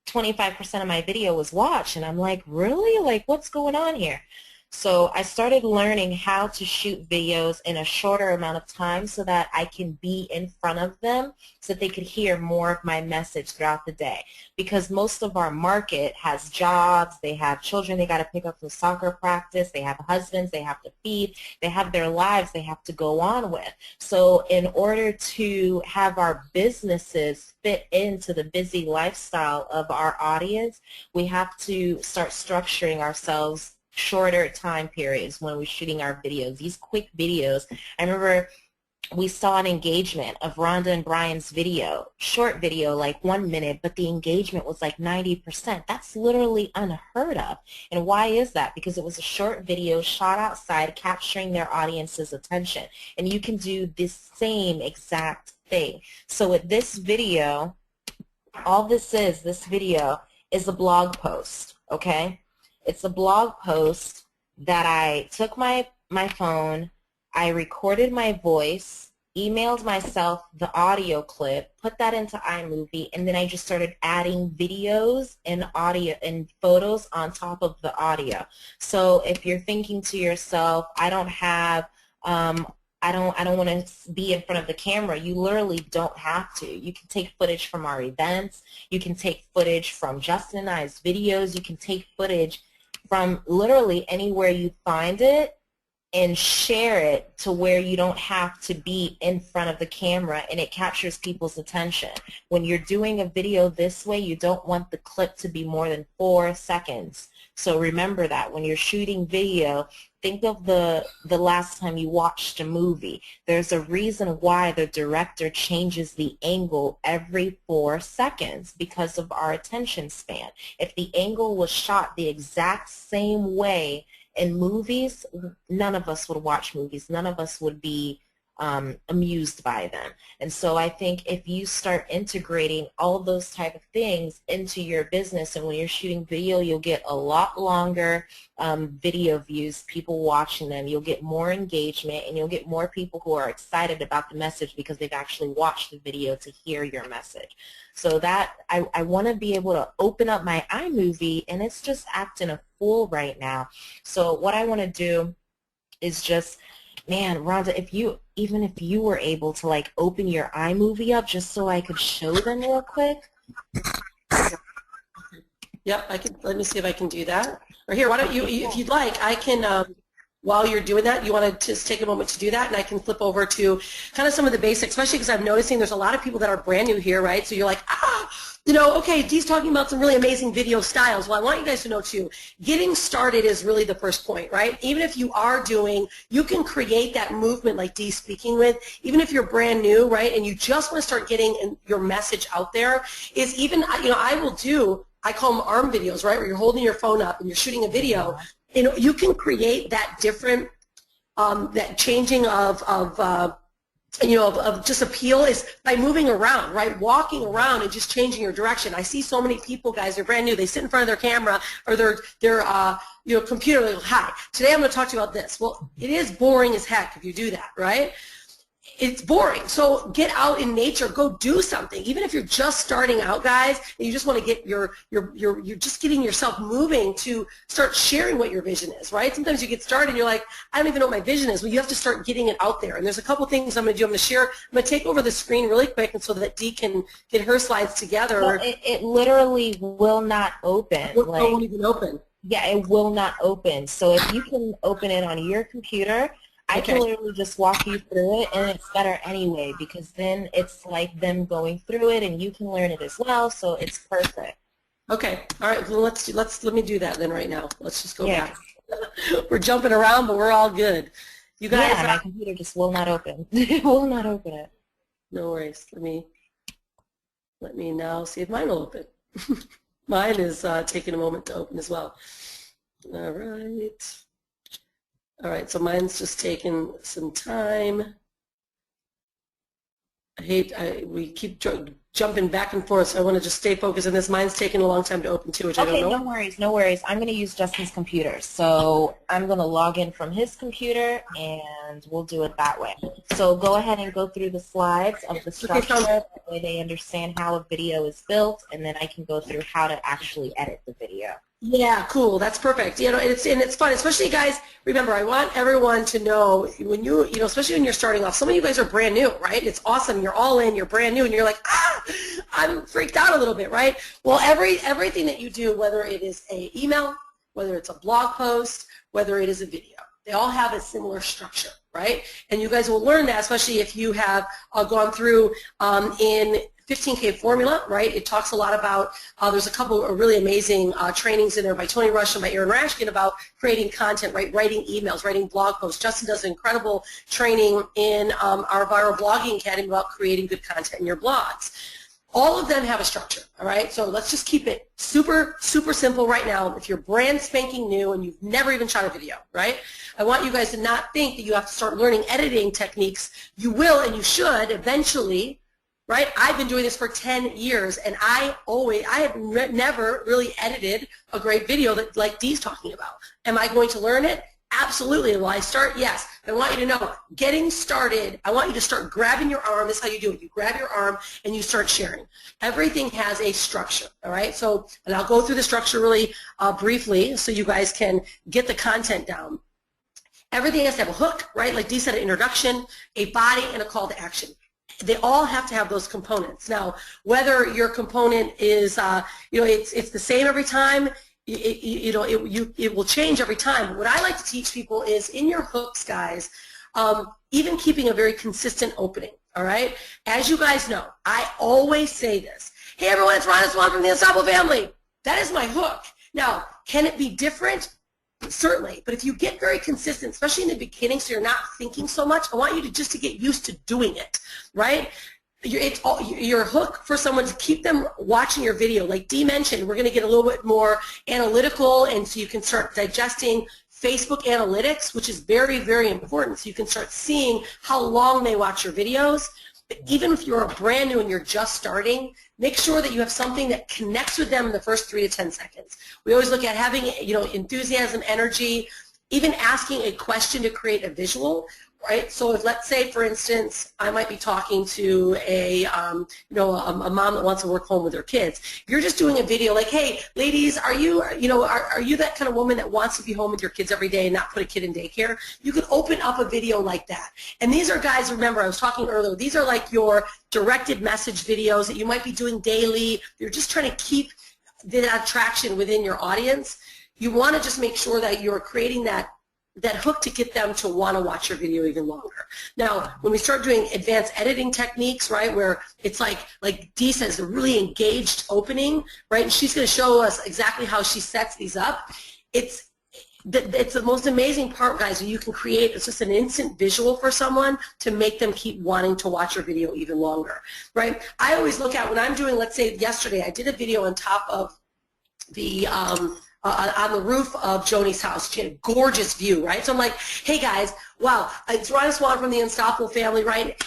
25% of my video was watched. And I'm like, really? Like, what's going on here? So I started learning how to shoot videos in a shorter amount of time so that I can be in front of them so that they could hear more of my message throughout the day. Because most of our market has jobs, they have children they got to pick up from soccer practice, they have husbands they have to feed, they have their lives they have to go on with. So in order to have our businesses fit into the busy lifestyle of our audience, we have to start structuring ourselves shorter time periods when we're shooting our videos, these quick videos. I remember we saw an engagement of Rhonda and Brian's video, short video, like 1 minute, but the engagement was like 90%. That's literally unheard of. And why is that? Because it was a short video shot outside capturing their audience's attention. And you can do this same exact thing. So with this video, all this video is a blog post, okay? It's a blog post that I took my phone, I recorded my voice, emailed myself the audio clip, put that into iMovie, and then I just started adding videos and audio and photos on top of the audio. So if you're thinking to yourself, I don't want to be in front of the camera, you literally don't have to. You can take footage from our events, you can take footage from Justin and I's videos, you can take footage from literally anywhere you find it and share it to where you don't have to be in front of the camera, and it captures people's attention. When you're doing a video this way, you don't want the clip to be more than 4 seconds. So remember that when you're shooting video, think of the last time you watched a movie. There's a reason why the director changes the angle every 4 seconds because of our attention span. If the angle was shot the exact same way in movies, none of us would watch movies. None of us would be amused by them. And so I think if you start integrating all those type of things into your business, and when you're shooting video, you'll get a lot longer video views, people watching them, you'll get more engagement, and you'll get more people who are excited about the message because they've actually watched the video to hear your message. So that I want to be able to open up my iMovie, and it's just acting a fool right now. So what I want to do is just, man, Rhonda, even if you were able to like open your iMovie up just so I could show them real quick. Yep, I can. Let me see if I can do that. Or here, why don't you, if you'd like, I can, while you're doing that, you want to just take a moment to do that, and I can flip over to kind of some of the basics, especially because I'm noticing there's a lot of people that are brand new here, right? So you're like, you know, okay, Dee's talking about some really amazing video styles. Well, I want you guys to know, too, getting started is really the first point, right? Even if you are doing, you can create that movement like Dee's speaking with, even if you're brand new, right, and you just want to start getting your message out there, is even, you know, I call them arm videos, right, where you're holding your phone up and you're shooting a video. You know, you can create that different, that changing of just appeal is by moving around, right? Walking around and just changing your direction. I see so many people, guys, they're brand new. They sit in front of their camera or their computer. They go, hi, today I'm going to talk to you about this. Well, it is boring as heck if you do that, right? It's boring. So get out in nature, go do something. Even if you're just starting out, guys, and you just want to get you're just getting yourself moving to start sharing what your vision is, right? Sometimes you get started and you're like, I don't even know what my vision is. Well, you have to start getting it out there. And there's a couple things I'm going to do. I'm going to share. I'm going to take over the screen really quick, and so that Dee can get her slides together. Well, it literally will not open. It won't even open. Yeah, it will not open. So if you can open it on your computer, I can literally just walk you through it, and it's better anyway because then it's like them going through it, and you can learn it as well, so it's perfect. Okay. All right. Well, let me do that then right now. Let's just go Yeah. back. We're jumping around, but we're all good. You guys, Yeah, my computer just will not open. It will not open it. no worries. Let me now see if mine will open. Mine is taking a moment to open as well. All right. All right, so mine's just taking some time. We keep jumping back and forth, so I want to just stay focused on this. Mine's taking a long time to open too, which I don't know. Okay, no worries, no worries. I'm going to use Justin's computer. So I'm going to log in from his computer, and we'll do it that way. So go ahead and go through the slides of the structure, that way they understand how a video is built, and then I can go through how to actually edit the video. Yeah, cool. That's perfect. You know, it's fun, especially guys. Remember, I want everyone to know when especially when you're starting off. Some of you guys are brand new, right? It's awesome. You're all in. You're brand new, and you're like, I'm freaked out a little bit, right? Well, everything that you do, whether it is an email, whether it's a blog post, whether it is a video, they all have a similar structure, right? And you guys will learn that, especially if you have gone through in 15K Formula, right? It talks a lot about, there's a couple of really amazing trainings in there by Tony Rush and by Aaron Rashkin about creating content, right? Writing emails, writing blog posts. Justin does an incredible training in our Viral Blogging Academy about creating good content in your blogs. All of them have a structure, all right? So let's just keep it super, super simple right now. If you're brand spanking new and you've never even shot a video, right? I want you guys to not think that you have to start learning editing techniques. You will and you should eventually, right? I've been doing this for 10 years, and I have never really edited a great video that like Dee's talking about. Am I going to learn it? Absolutely. Will I start? Yes. I want you to know, getting started, I want you to start grabbing your arm. This is how you do it. You grab your arm and you start sharing. Everything has a structure, all right? So, and I'll go through the structure really briefly so you guys can get the content down. Everything has to have a hook, right? Like Dee said, an introduction, a body, and a call to action. They all have to have those components. Now, whether your component is, it's the same every time, it will change every time. But what I like to teach people is in your hooks, guys, even keeping a very consistent opening, all right? As you guys know, I always say this. Hey, everyone, it's Rhonda Swan from the Unstoppable Family. That is my hook. Now, can it be different? Certainly, but if you get very consistent, especially in the beginning, so you're not thinking so much, I want you to just get used to doing it, right? Your hook for someone to keep them watching your video. Like Dee mentioned, we're going to get a little bit more analytical, and so you can start digesting Facebook analytics, which is very, very important. So you can start seeing how long they watch your videos. But even if you're brand new and you're just starting, make sure that you have something that connects with them in the first 3 to 10 seconds. We always look at having, enthusiasm, energy, even asking a question to create a visual, right? So if, let's say, for instance, I might be talking to a mom that wants to work home with her kids. You're just doing a video like, hey, ladies, are you that kind of woman that wants to be home with your kids every day and not put a kid in daycare? You could open up a video like that. And these are guys, remember, I was talking earlier, these are like your directed message videos that you might be doing daily. You're just trying to keep that attraction within your audience. You want to just make sure that you're creating that hook to get them to want to watch your video even longer. Now, when we start doing advanced editing techniques, right, where it's like Dee says, a really engaged opening, right, and she's going to show us exactly how she sets these up. It's the most amazing part, guys, you can create, it's just an instant visual for someone to make them keep wanting to watch your video even longer, right? I always look at when I'm doing, let's say yesterday, I did a video on top of the on the roof of Joni's house. She had a gorgeous view, right? So I'm like, hey guys, wow, it's Rhonda Swan from the Unstoppable Family, right?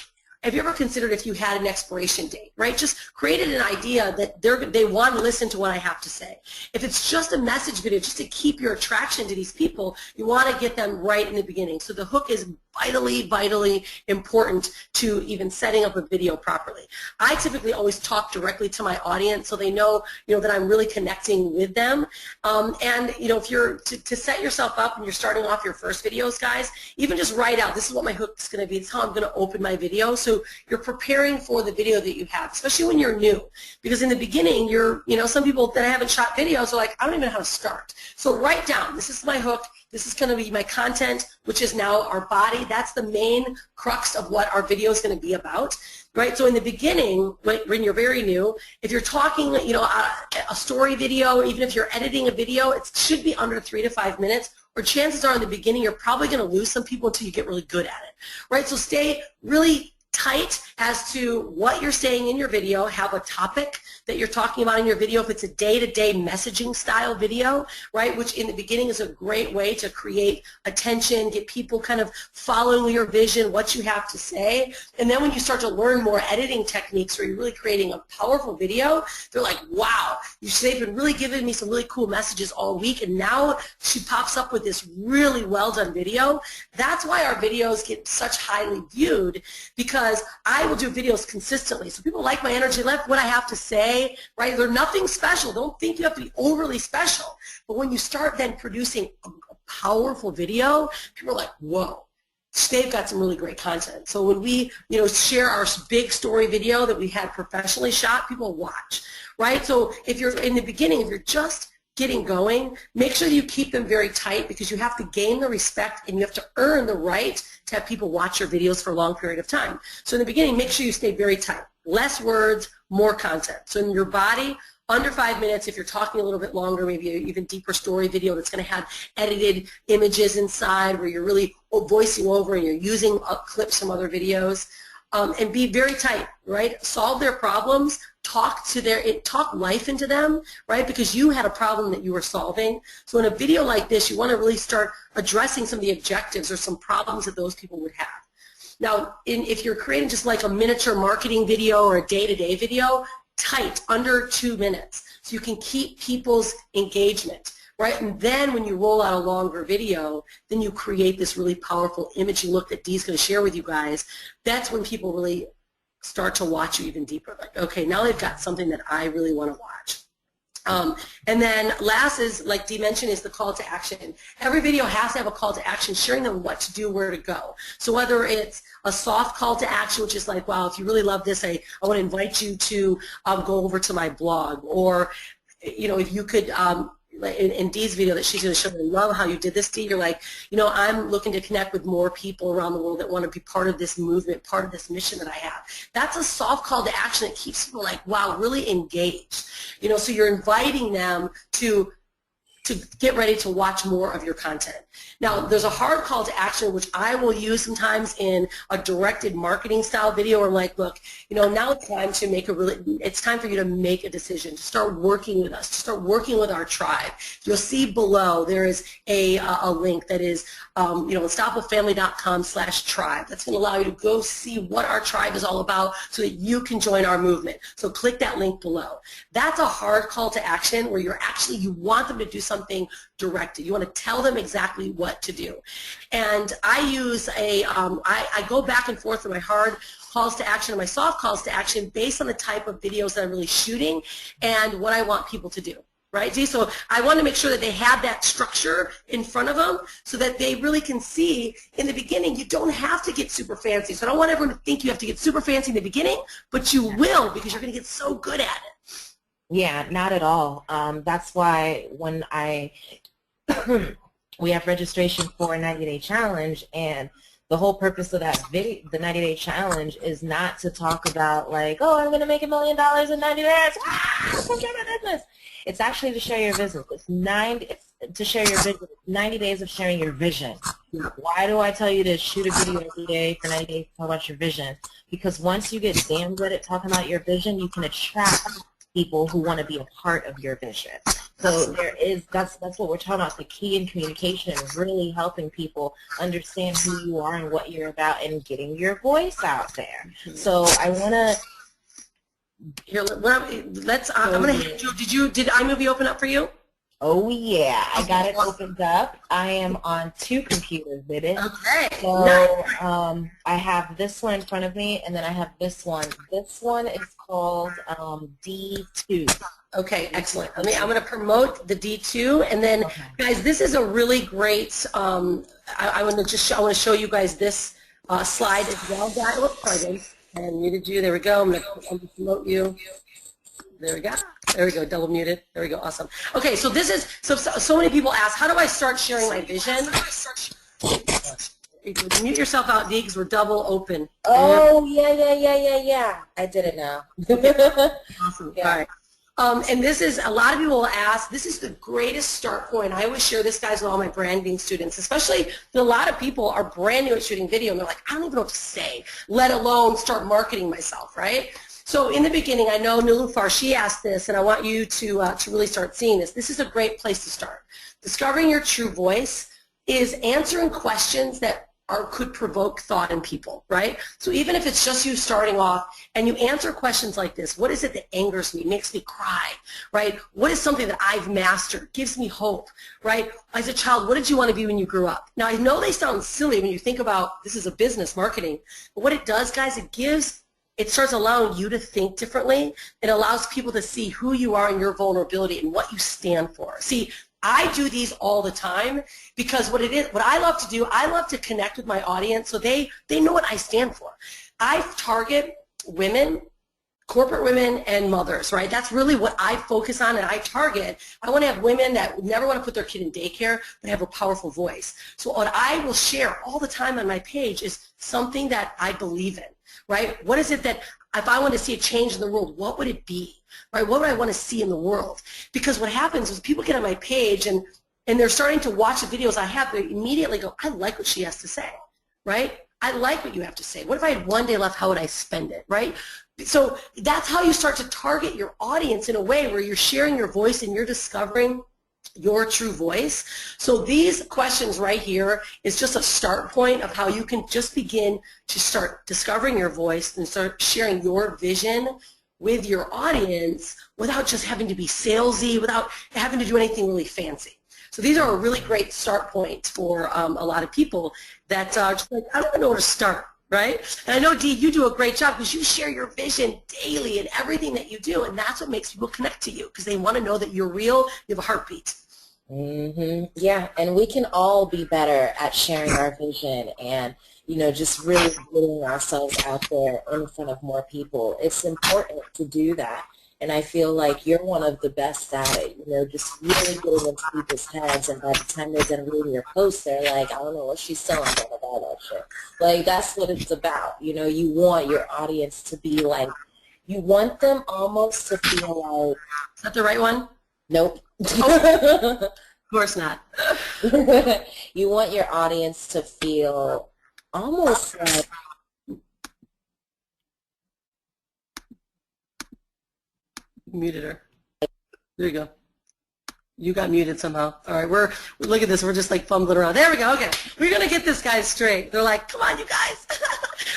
Have you ever considered if you had an expiration date, right? Just created an idea that they want to listen to what I have to say. If it's just a message video, just to keep your attraction to these people, you want to get them right in the beginning. So the hook is vitally, vitally important to even setting up a video properly. I typically always talk directly to my audience so they know, that I'm really connecting with them. And, if you're to set yourself up and you're starting off your first videos, guys, even just write out, this is what my hook is going to be, this is how I'm going to open my video. So you're preparing for the video that you have, especially when you're new. Because in the beginning, some people that haven't shot videos are like, I don't even know how to start. So write down, this is my hook, This is going to be my content, which is now our body. That's the main crux of what our video is going to be about, right? So in the beginning, when you're very new, if you're talking, you know, a story video, even if you're editing a video, it should be under 3 to 5 minutes, or chances are in the beginning you're probably going to lose some people until you get really good at it, right? So stay really tight as to what you're saying in your video. Have a topic that you're talking about in your video. If it's a day-to-day messaging style video, right, which in the beginning is a great way to create attention, get people kind of following your vision, what you have to say. And then when you start to learn more editing techniques where you're really creating a powerful video, they're like, wow, they've been really giving me some really cool messages all week, and now she pops up with this really well done video. That's why our videos get such highly viewed, because I will do videos consistently. So people like my energy, like what I have to say, right? They're nothing special. Don't think you have to be overly special. But when you start then producing a powerful video, people are like, whoa, they've got some really great content. So when we, you know, share our big story video that we had professionally shot, people watch, right? So if you're in the beginning, if you're just getting going, make sure that you keep them very tight, because you have to gain the respect and you have to earn the right to have people watch your videos for a long period of time. So in the beginning, make sure you stay very tight. Less words, more content. So in your body, under 5 minutes. If you're talking a little bit longer, maybe an even deeper story video that's going to have edited images inside where you're really voicing over and you're using clips from other videos. And be very tight, right? Solve their problems, talk life into them, right? Because you had a problem that you were solving. So in a video like this, you want to really start addressing some of the objectives or some problems that those people would have. Now, if you're creating just like a miniature marketing video or a day-to-day video, tight, under 2 minutes, so you can keep people's engagement. Right, and then when you roll out a longer video, then you create this really powerful imaging look that Dee's going to share with you guys. That's when people really start to watch you even deeper. Like, okay, now they've got something that I really want to watch. And then last is, like Dee mentioned, is the call to action. Every video has to have a call to action, sharing them what to do, where to go. So whether it's a soft call to action, which is like, wow, if you really love this, I want to invite you to go over to my blog, or, you know, if you could, in Dee's video that she's going to show, I love how you did this, Dee. You're like, you know, I'm looking to connect with more people around the world that want to be part of this movement, part of this mission that I have. That's a soft call to action that keeps people like, wow, really engaged. You know, so you're inviting them to get ready to watch more of your content. Now, there's a hard call to action, which I will use sometimes in a directed marketing style video where I'm like, look, you know, now it's time to it's time for you to make a decision, to start working with us, to start working with our tribe. You'll see below there is a link that is, you know, unstoppablepamily.com/tribe. That's going to allow you to go see what our tribe is all about so that you can join our movement. So click that link below. That's a hard call to action where you want them to do something directed. You want to tell them exactly what to do. And I use I go back and forth with my hard calls to action and my soft calls to action based on the type of videos that I'm really shooting and what I want people to do. Right? So I want to make sure that they have that structure in front of them so that they really can see in the beginning you don't have to get super fancy. So I don't want everyone to think you have to get super fancy in the beginning, but you will, because you're going to get so good at it. Yeah, not at all. That's why when we have registration for a 90-day challenge, and the whole purpose of that video, the 90-day challenge, is not to talk about like, oh, I'm going to make $1 million in 90 days. Come share my business. It's actually to share your vision. It's to share your vision. 90 days of sharing your vision. Why do I tell you to shoot a video every day for 90 days to talk about your vision? Because once you get damn good at talking about your vision, you can attract people who want to be a part of your vision. So that's what we're talking about. The key in communication is really helping people understand who you are and what you're about and getting your voice out there. So I want to. Here, I'm going to hand you. Did iMovie open up for you? Oh yeah, I got it opened up. I am on 2 computers with it. Okay. So nice. I have this one in front of me, and then I have this one. This one is called D2. Okay, excellent. I'm going to promote the D2, and then guys, this is a really great. I want to show you guys this slide as well. Guys, I muted you. There we go. I'm going to promote you. There we go. There we go. Double muted. There we go. Awesome. Okay, so this is so many people ask, how do I start sharing my vision? Mute yourself out, D, because we're double open. Oh, yeah. I did it now. Awesome. Yeah. All right. And this is, a lot of people will ask, this is the greatest start point. I always share this, guys, with all my branding students, especially a lot of people are brand new at shooting video, and they're like, I don't even know what to say, let alone start marketing myself, right? So in the beginning, I know Nilufar, she asked this, and I want you to really start seeing this. This is a great place to start. Discovering your true voice is answering questions that could provoke thought in people, right? So even if it's just you starting off and you answer questions like this, what is it that angers me, makes me cry, right? What is something that I've mastered, gives me hope, right? As a child, what did you want to be when you grew up? Now, I know they sound silly when you think about this is a business marketing, but what it does, guys, it starts allowing you to think differently. It allows people to see who you are and your vulnerability and what you stand for. See, I do these all the time because what I love to do, I love to connect with my audience so they know what I stand for. I target women, corporate women, and mothers, right? That's really what I focus on and I target. I want to have women that never want to put their kid in daycare but have a powerful voice. So what I will share all the time on my page is something that I believe in, right? What is it that, if I want to see a change in the world, what would it be? Right? What would I want to see in the world? Because what happens is people get on my page and they're starting to watch the videos I have, they immediately go, I like what she has to say, right? I like what you have to say. What if I had one day left, how would I spend it, right? So that's how you start to target your audience in a way where you're sharing your voice and you're discovering your true voice. So these questions right here is just a start point of how you can just begin to start discovering your voice and start sharing your vision with your audience without just having to be salesy, without having to do anything really fancy. So these are a really great start point for a lot of people that are just like, I don't even know where to start, right? And I know, Dee, you do a great job because you share your vision daily in everything that you do, and that's what makes people connect to you because they want to know that you're real, you have a heartbeat. Yeah, and we can all be better at sharing our vision and, just really putting ourselves out there in front of more people. It's important to do that, and I feel like you're one of the best at it, just really getting into people's heads, and by the time they're done reading your post, they're like, I don't know what she's selling, blah, blah, blah, that shit. Like, that's what it's about. You want your audience to be like, you want them almost to feel like... Is that the right one? Nope. Of course not. You want your audience to feel almost like... Muted her. There you go. You got muted somehow. All right, look at this. We're just like fumbling around. There we go. Okay, we're gonna get this guy straight. They're like, come on, you guys.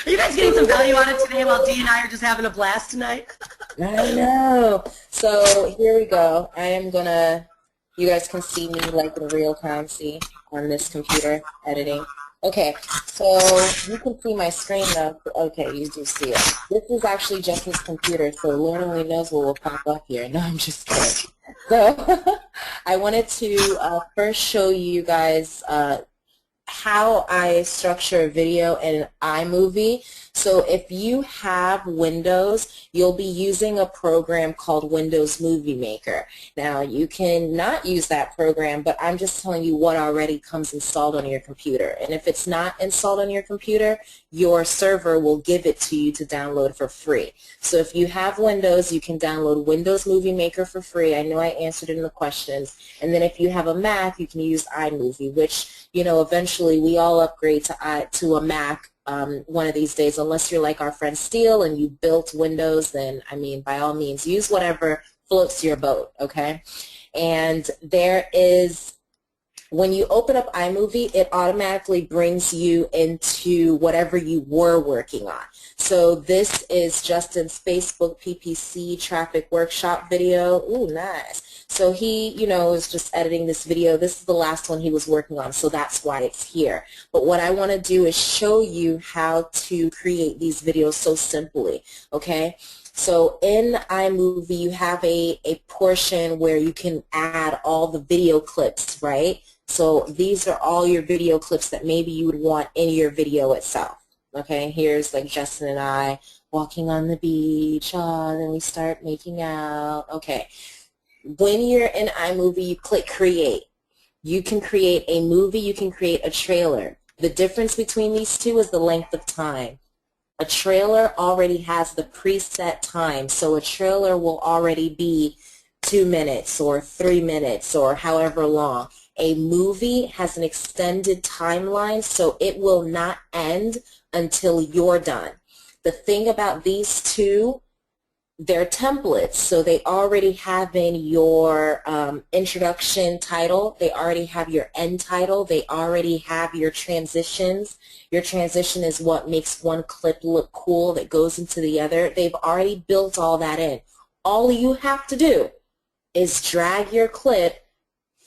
Are you guys getting some value out of it today while Dee and I are just having a blast tonight? I know. So here we go. I am gonna. You guys can see me like in real time. See on this computer editing. Okay, so you can see my screen now. Okay, you do see it. This is actually just his computer, so Lord only knows what will pop up here. No, I'm just kidding. So I wanted to first show you guys how I structure a video in iMovie. So if you have Windows, you'll be using a program called Windows Movie Maker. Now, you can not use that program, but I'm just telling you what already comes installed on your computer. And if it's not installed on your computer, your server will give it to you to download for free. So if you have Windows, you can download Windows Movie Maker for free. I know I answered it in the questions. And then if you have a Mac, you can use iMovie, which, eventually we all upgrade to a Mac one of these days, unless you're like our friend Steele and you built Windows, then, by all means, use whatever floats your boat, okay? And there is, when you open up iMovie, it automatically brings you into whatever you were working on. So this is Justin's Facebook PPC traffic workshop video. Ooh, nice. So he, is just editing this video. This is the last one he was working on, so that's why it's here. But what I want to do is show you how to create these videos so simply, okay? So in iMovie, you have a portion where you can add all the video clips, right? So these are all your video clips that maybe you would want in your video itself, Okay, here's like Justin and I walking on the beach. Oh, then we start making out. Okay. When you're in iMovie, you click create. You can create a movie, you can create a trailer. The difference between these two is the length of time. A trailer already has the preset time, so a trailer will already be 2 minutes or 3 minutes or however long. A movie has an extended timeline, so it will not end until you're done. The thing about these two, they're templates, so they already have in your introduction title, they already have your end title, they already have your transitions. Your transition is what makes one clip look cool that goes into the other. They've already built all that in. All you have to do is drag your clip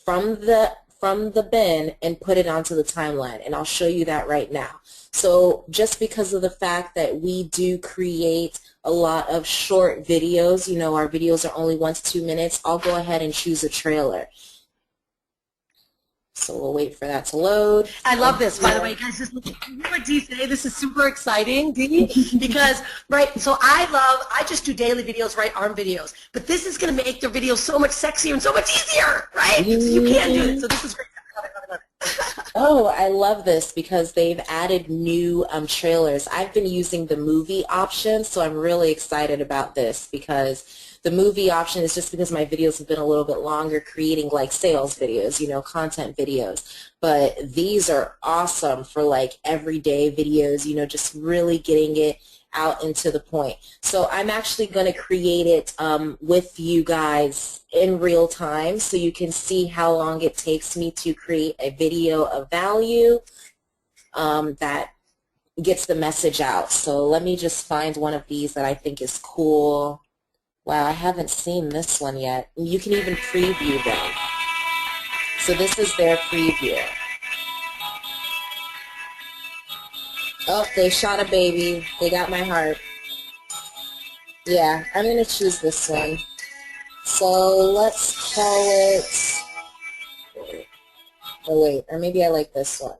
from the bin and put it onto the timeline, and I'll show you that right now. So just because of the fact that we do create a lot of short videos, you know, our videos are only 1 to 2 minutes, I'll go ahead and choose a trailer. So we'll wait for that to load. I love this, by the way, guys. Just look at what Dee say. This is super exciting, Dee, because, right, so I just do daily videos, right, arm videos. But this is going to make their videos so much sexier and so much easier, right? So you can't do it. So this is great. I love it, love it, love it. Oh, I love this because they've added new trailers. I've been using the movie option, so I'm really excited about this because the movie option is just because my videos have been a little bit longer creating like sales videos, you know, content videos. But these are awesome for like everyday videos, you know, just really getting it out into the point. So I'm actually going to create it with you guys in real time so you can see how long it takes me to create a video of value that gets the message out. So let me just find one of these that I think is cool. Wow, I haven't seen this one yet. You can even preview them. So this is their preview. Oh, they shot a baby. They got my heart. Yeah, I'm going to choose this one. So let's call it... Oh, wait, or maybe I like this one.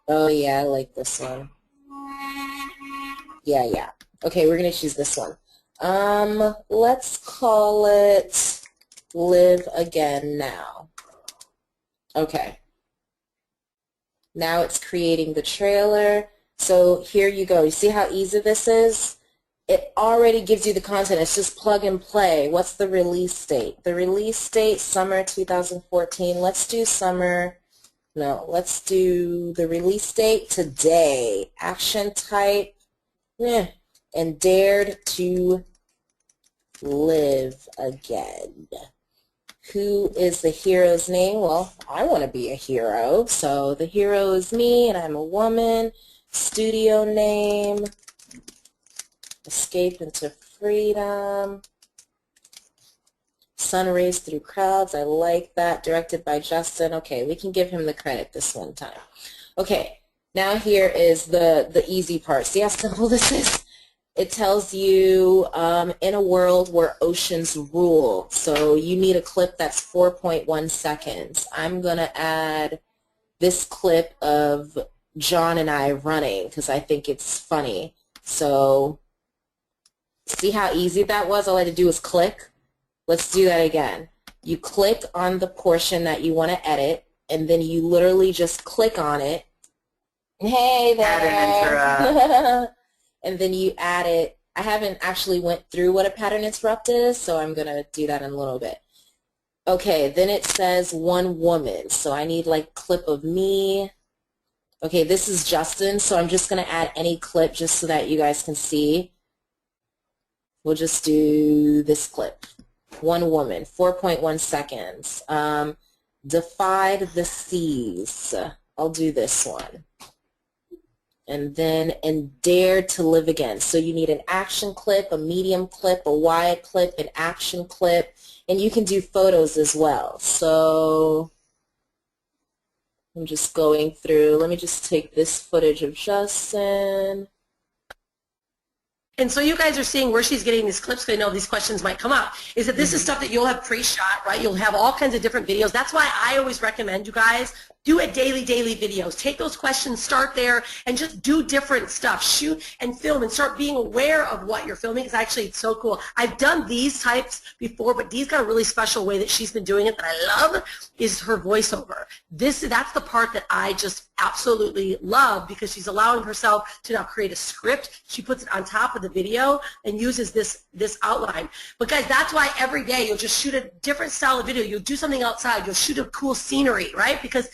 Oh, yeah, I like this one. Yeah. Okay, we're going to choose this one. Let's call it Live Again Now. Okay. Now it's creating the trailer. So here you go. You see how easy this is? It already gives you the content. It's just plug and play. What's the release date? The release date, summer 2014. Let's do summer. No, let's do the release date today. Action type. And dared to live again. Who is the hero's name? Well, I want to be a hero, so the hero is me, and I'm a woman. Studio name, Escape into Freedom. Sun rays through crowds, I like that. Directed by Justin. Okay, we can give him the credit this one time. Okay. Now here is the easy part. See how simple this is? It tells you in a world where oceans rule. So you need a clip that's 4.1 seconds. I'm going to add this clip of John and I running because I think it's funny. So see how easy that was? All I had to do was click. Let's do that again. You click on the portion that you want to edit, and then you literally just click on it. Hey there. And then you add it. I haven't actually went through what a pattern interrupt is, so I'm going to do that in a little bit. Okay, then it says one woman. So I need like clip of me. Okay, this is Justin, so I'm just going to add any clip just so that you guys can see. We'll just do this clip. One woman, 4.1 seconds. Defied the seas. I'll do this one. And then, and dare to live again. So you need an action clip, a medium clip, a wide clip, an action clip, and you can do photos as well. So I'm just going through. Let me just take this footage of Justin. And so you guys are seeing where she's getting these clips, because I know these questions might come up, is that this is stuff that you'll have pre-shot, right? You'll have all kinds of different videos. That's why I always recommend you guys do it daily videos. Take those questions, start there, and just do different stuff. Shoot and film and start being aware of what you're filming, because actually it's so cool. I've done these types before, but Dee's got a really special way that she's been doing it that I love, is her voiceover. That's the part that I just absolutely love, because she's allowing herself to now create a script. She puts it on top of the video and uses this outline. But guys, that's why every day you'll just shoot a different style of video. You'll do something outside. You'll shoot a cool scenery, right? Because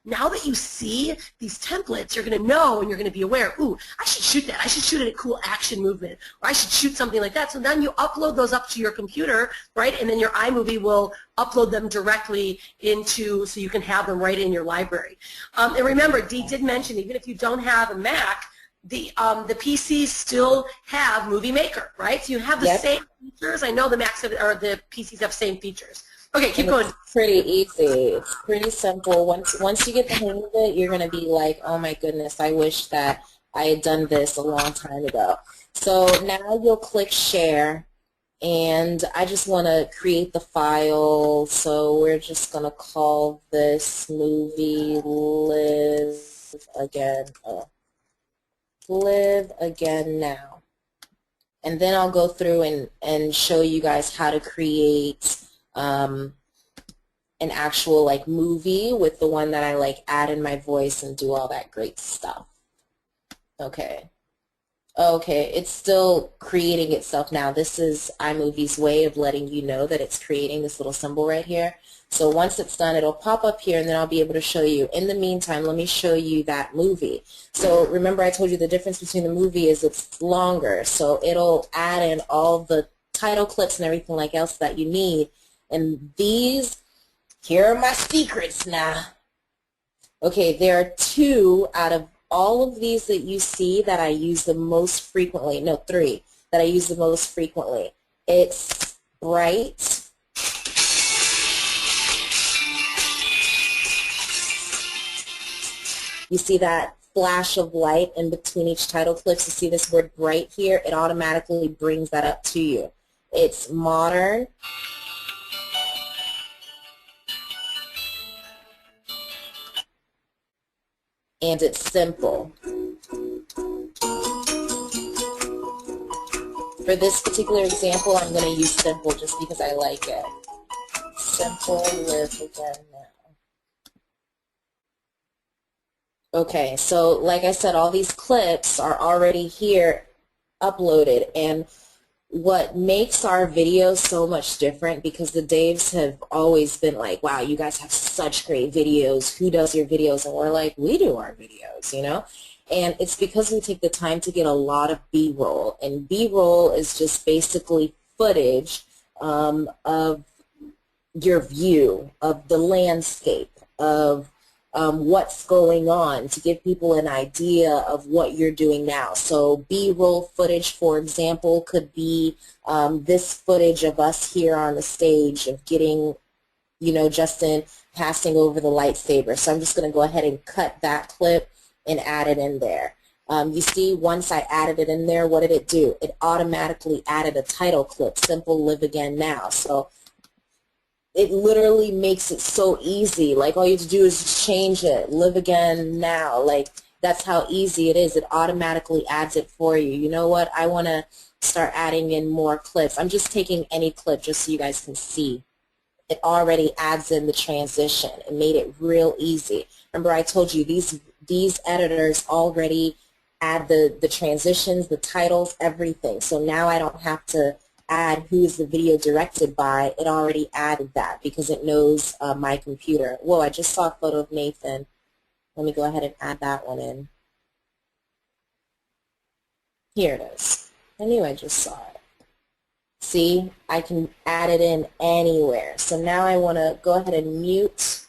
now that you see these templates, you're going to know and you're going to be aware, ooh, I should shoot that. I should shoot a cool action movement, or I should shoot something like that. So then you upload those up to your computer, right? And then your iMovie will upload them directly into, so you can have them right in your library. And remember, Dee did mention, even if you don't have a Mac, the PCs still have Movie Maker, right? So you have the same features. I know the Macs have, or the PCs have same features. Okay, keep going. It's pretty easy. It's pretty simple. Once you get the hang of it, you're going to be like, oh my goodness, I wish that I had done this a long time ago. So now you'll click share, and I just want to create the file. So we're just going to call this movie Live Again. Live Again Now. And then I'll go through and show you guys how to create an actual like movie with the one that I like add in my voice and do all that great stuff. Okay, it's still creating itself now. This is iMovie's way of letting you know that it's creating this little symbol right here. So once it's done, it'll pop up here, and then I'll be able to show you. In the meantime, let me show you that movie. So remember I told you the difference between the movie is it's longer, so it'll add in all the title clips and everything like else that you need. And these, here are my secrets now. Okay, there are 2 out of all of these that you see that I use the most frequently. No, 3 that I use the most frequently. It's bright. You see that flash of light in between each title clips? You see this word bright here? It automatically brings that up to you. It's modern. And it's simple. For this particular example, I'm going to use simple just because I like it. Simple, Live Again Now. Okay, so like I said, all these clips are already here uploaded, and what makes our videos so much different, because the Daves have always been like, wow, you guys have such great videos. Who does your videos? And we're like, we do our videos, you know? And it's because we take the time to get a lot of B-roll. And B-roll is just basically footage of your view, of the landscape, of what's going on, to give people an idea of what you're doing now. So B-roll footage, for example, could be this footage of us here on the stage of getting, you know, Justin passing over the lightsaber. So I'm just going to go ahead and cut that clip and add it in there. You see, once I added it in there, what did it do? It automatically added a title clip, Simple Live Again Now. So it literally makes it so easy. Like, all you have to do is just change it, Live Again Now. Like, that's how easy it is. It automatically adds it for you. You know what? I want to start adding in more clips. I'm just taking any clip just so you guys can see. It already adds in the transition. It made it real easy. Remember, I told you these editors already add the transitions, the titles, everything. So now I don't have to add who is the video directed by. It already added that because it knows my computer. Whoa, I just saw a photo of Nathan. Let me go ahead and add that one in. Here it is. I knew I just saw it. See, I can add it in anywhere. So now I want to go ahead and mute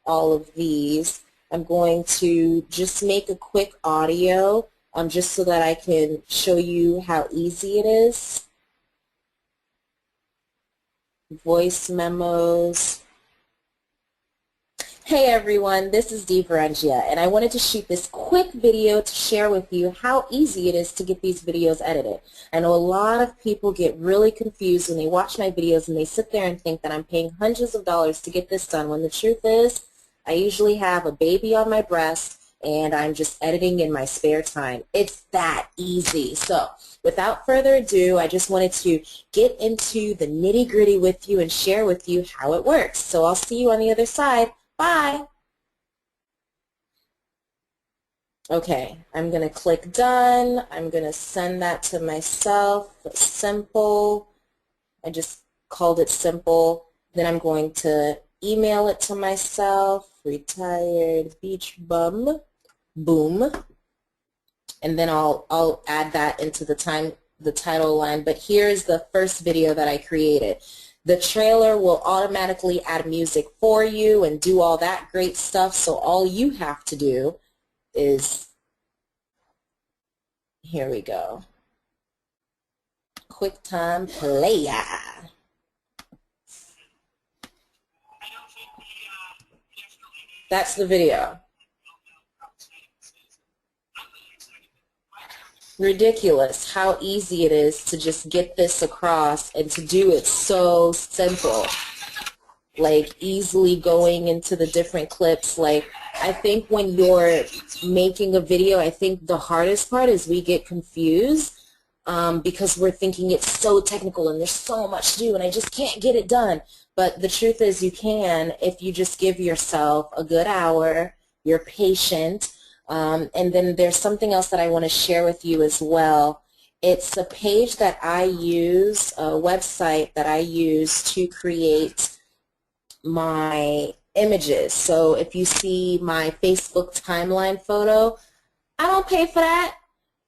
all of these. I'm going to just make a quick audio just so that I can show you how easy it is. Voice memos. Hey everyone, this is Dee Varengia, and I wanted to shoot this quick video to share with you how easy it is to get these videos edited. I know a lot of people get really confused when they watch my videos and they sit there and think that I'm paying hundreds of dollars to get this done, when the truth is, I usually have a baby on my breast and I'm just editing in my spare time. It's that easy. So without further ado, I just wanted to get into the nitty-gritty with you and share with you how it works. So I'll see you on the other side. Bye. Okay, I'm going to click done. I'm going to send that to myself. Simple. I just called it simple. Then I'm going to email it to myself. Retired beach bum. Boom. And then I'll add that into the title line. But here's the first video that I created. The trailer will automatically add music for you and do all that great stuff. So all you have to do is, here we go, QuickTime Player. That's the video. Ridiculous how easy it is to just get this across and to do it so simple. Like easily going into the different clips. Like I think when you're making a video, I think the hardest part is we get confused because we're thinking it's so technical and there's so much to do and I just can't get it done. But the truth is you can if you just give yourself a good hour, you're patient, and then there's something else that I want to share with you as well. It's a page that I use, a website that I use to create my images. So if you see my Facebook timeline photo, I don't pay for that.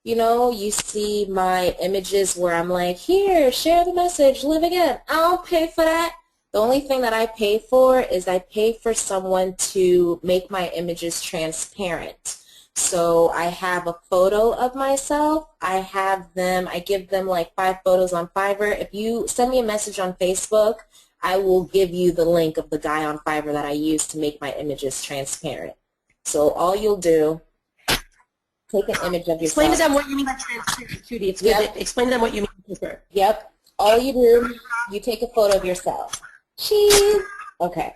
You know, you see my images where I'm like, here, share the message, live again. I don't pay for that. The only thing that I pay for is I pay for someone to make my images transparent. So I have a photo of myself. I give them like 5 photos on Fiverr. If you send me a message on Facebook, I will give you the link of the guy on Fiverr that I use to make my images transparent. So all you'll do, take an image of yourself. Explain to them what you mean by transparent, Judy. It's good. Yep. Explain to them what you mean by transparent. Yep. All you do, you take a photo of yourself. Cheese. Okay.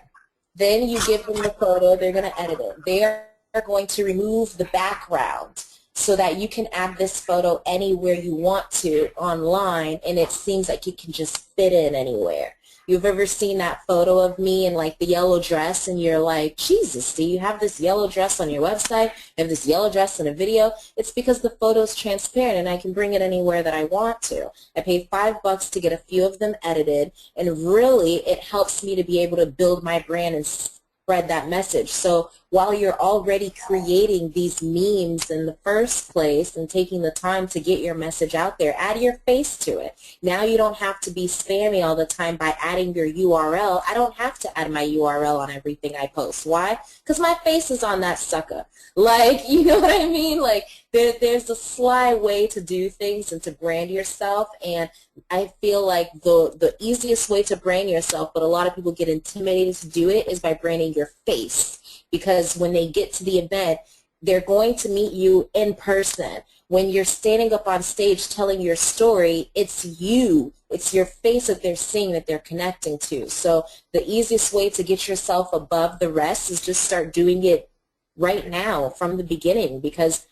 Then you give them the photo. They're going to edit it. They are going to remove the background so that you can add this photo anywhere you want to online, and it seems like it can just fit in anywhere. You've ever seen that photo of me in like the yellow dress and you're like, Jesus, do you have this yellow dress on your website? You have this yellow dress in a video? It's because the photo's transparent and I can bring it anywhere that I want to. I paid $5 to get a few of them edited, and really it helps me to be able to build my brand and spread that message. So while you're already creating these memes in the first place and taking the time to get your message out there, add your face to it. Now you don't have to be spammy all the time by adding your URL. I don't have to add my URL on everything I post. Why? Because my face is on that sucker. Like, you know what I mean? Like, there's a sly way to do things and to brand yourself, and I feel like the easiest way to brand yourself, but a lot of people get intimidated to do it, is by branding your face. Because when they get to the event, they're going to meet you in person. When you're standing up on stage telling your story, it's you. It's your face that they're seeing, that they're connecting to. So the easiest way to get yourself above the rest is just start doing it right now from the beginning, because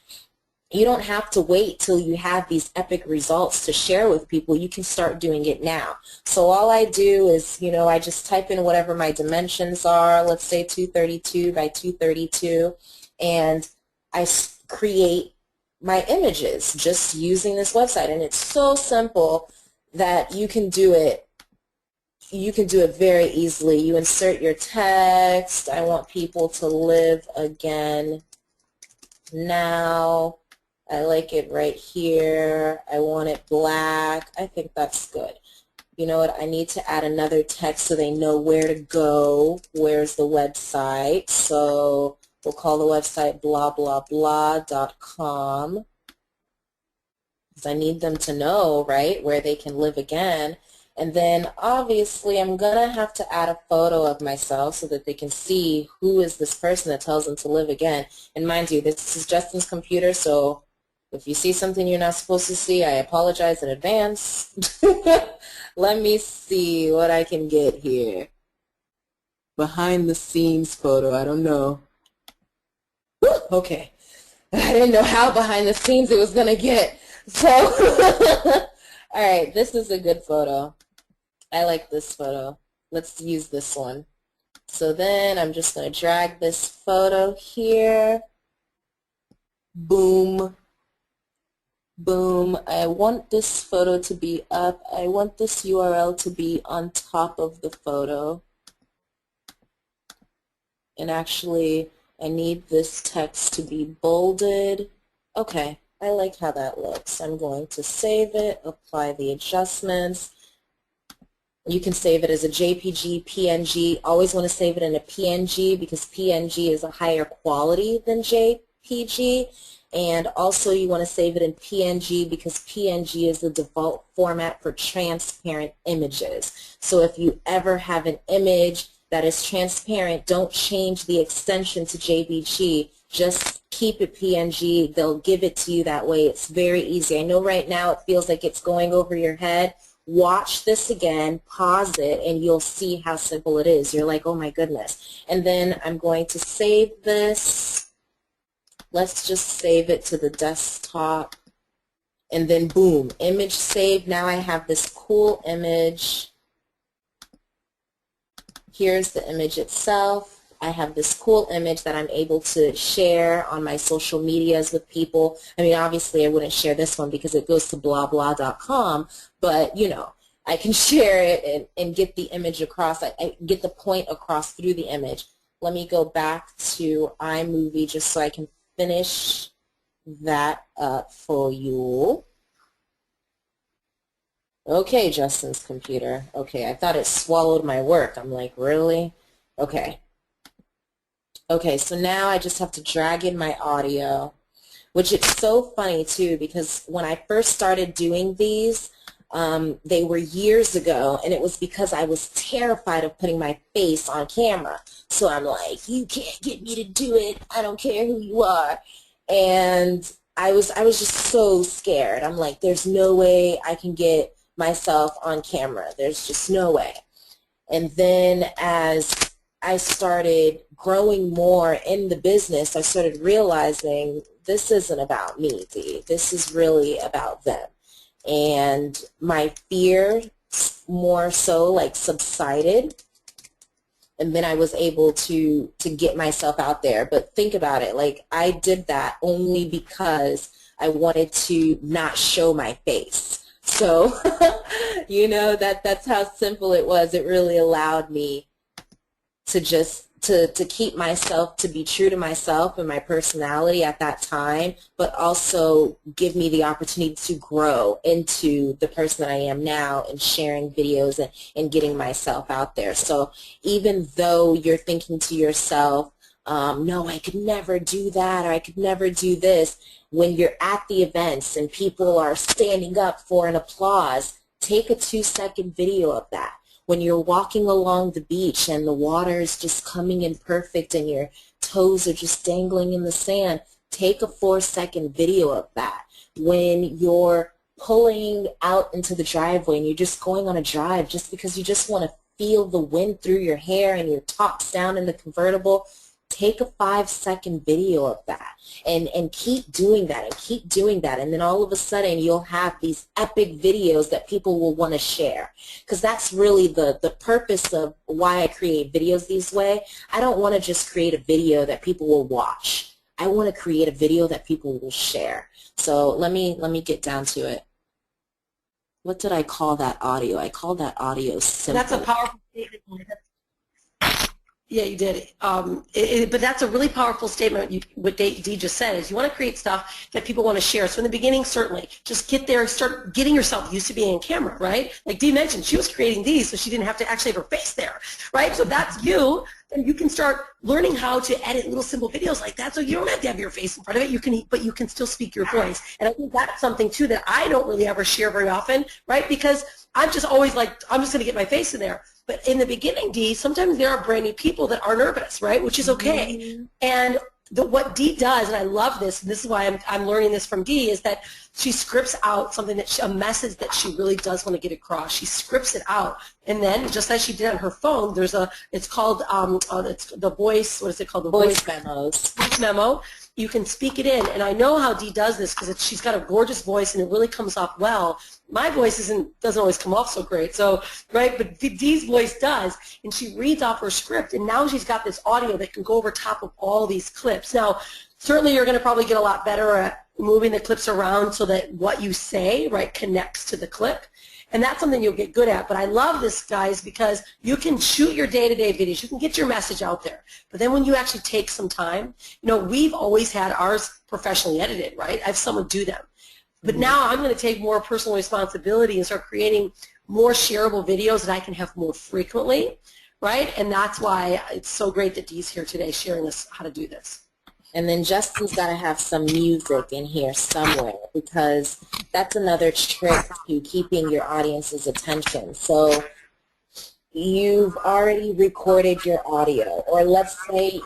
you don't have to wait till you have these epic results to share with people. You can start doing it now. So all I do is, you know, I just type in whatever my dimensions are, let's say 232 by 232, and I create my images just using this website. And it's so simple that you can do it. You can do it very easily. You insert your text. I want people to live again now. I like it right here. I want it black. I think that's good. You know what? I need to add another text so they know where to go. Where's the website? So we'll call the website blah, blah, blah.com. Because I need them to know, right, where they can live again. And then obviously I'm going to have to add a photo of myself so that they can see who is this person that tells them to live again. And mind you, this is Justin's computer, so if you see something you're not supposed to see, I apologize in advance. Let me see what I can get here. behind the scenes photo. I don't know. Whew, okay. I didn't know how behind the scenes it was going to get. So, all right, this is a good photo. I like this photo. Let's use this one. So then I'm just going to drag this photo here. Boom. Boom. I want this photo to be up. I want this URL to be on top of the photo. And actually, I need this text to be bolded. Okay, I like how that looks. I'm going to save it, apply the adjustments. You can save it as a JPG, PNG. Always want to save it in a PNG because PNG is a higher quality than JPG. And also you want to save it in PNG because PNG is the default format for transparent images. So if you ever have an image that is transparent, don't change the extension to JPG. Just keep it PNG. They'll give it to you that way. It's very easy. I know right now it feels like it's going over your head. Watch this again, pause it, and you'll see how simple it is. You're like, oh my goodness. And then I'm going to save this. Let's just save it to the desktop. And then boom, image saved. Now I have this cool image. Here's the image itself. I have this cool image that I'm able to share on my social medias with people. I mean, obviously I wouldn't share this one because it goes to blahblah.com, but you know, I can share it and get the image across. I get the point across through the image. Let me go back to iMovie just so I can finish that up for you. Okay, Justin's computer. Okay, I thought it swallowed my work. I'm like, really? Okay. Okay, so now I just have to drag in my audio, which it's so funny too because when I first started doing these, they were years ago, and it was because I was terrified of putting my face on camera. So I'm like, you can't get me to do it. I don't care who you are. And I was just so scared. I'm like, there's no way I can get myself on camera. There's just no way. And then as I started growing more in the business, I started realizing this isn't about me, Dee. This is really about them. And my fear more so like subsided, and then I was able to get myself out there. But think about it, like I did that only because I wanted to not show my face. So, you know, that's how simple it was. It really allowed me to just to keep myself, to be true to myself and my personality at that time, but also give me the opportunity to grow into the person that I am now and sharing videos and getting myself out there. So even though you're thinking to yourself, no, I could never do that, or I could never do this, when you're at the events and people are standing up for an applause, take a 2-second video of that. When you're walking along the beach and the water is just coming in perfect and your toes are just dangling in the sand, take a 4-second video of that. When you're pulling out into the driveway and you're just going on a drive just because you just want to feel the wind through your hair and your top's down in the convertible, take a 5-second video of that and keep doing that and keep doing that, and then all of a sudden you'll have these epic videos that people will want to share, because that's really the purpose of why I create videos this way. I don't want to just create a video that people will watch. I want to create a video that people will share. So let me get down to it. What did I call that audio? I called that audio simple. That's a powerful statement. Yeah, you did. But that's a really powerful statement. What Dee just said is you want to create stuff that people want to share. So in the beginning, certainly, just get there, start getting yourself used to being on camera, right? Like Dee mentioned, she was creating these so she didn't have to actually have her face there, right? So that's you. And you can start learning how to edit little simple videos like that. So you don't have to have your face in front of it. But you can still speak your voice. And I think that's something too that I don't really ever share very often, right? Because I'm just always like, I'm just going to get my face in there. But in the beginning, Dee, sometimes there are brand new people that are nervous, right? Which is okay. Mm-hmm. And what Dee does, and I love this, and this is why I'm learning this from Dee, is that she scripts out something a message that she really does want to get across. She scripts it out And then, just as she did on her phone, it's called, it's the voice, what is it called? The Voice memos. Voice memo. You can speak it in. And I know how Dee does this because she's got a gorgeous voice and it really comes off well. My voice doesn't always come off so great. So, right, but Dee's voice does. And she reads off her script. And now she's got this audio that can go over top of all these clips. Now, certainly you're going to probably get a lot better at moving the clips around so that what you say, right, connects to the clip. And that's something you'll get good at. But I love this, guys, because you can shoot your day-to-day videos. You can get your message out there. But then when you actually take some time, we've always had ours professionally edited, right? I have someone do them. But now I'm going to take more personal responsibility and start creating more shareable videos that I can have more frequently, right? And that's why it's so great that Dee's here today sharing us how to do this. And then Justin's got to have some music in here somewhere because that's another trick to keeping your audience's attention. So you've already recorded your audio, or let's say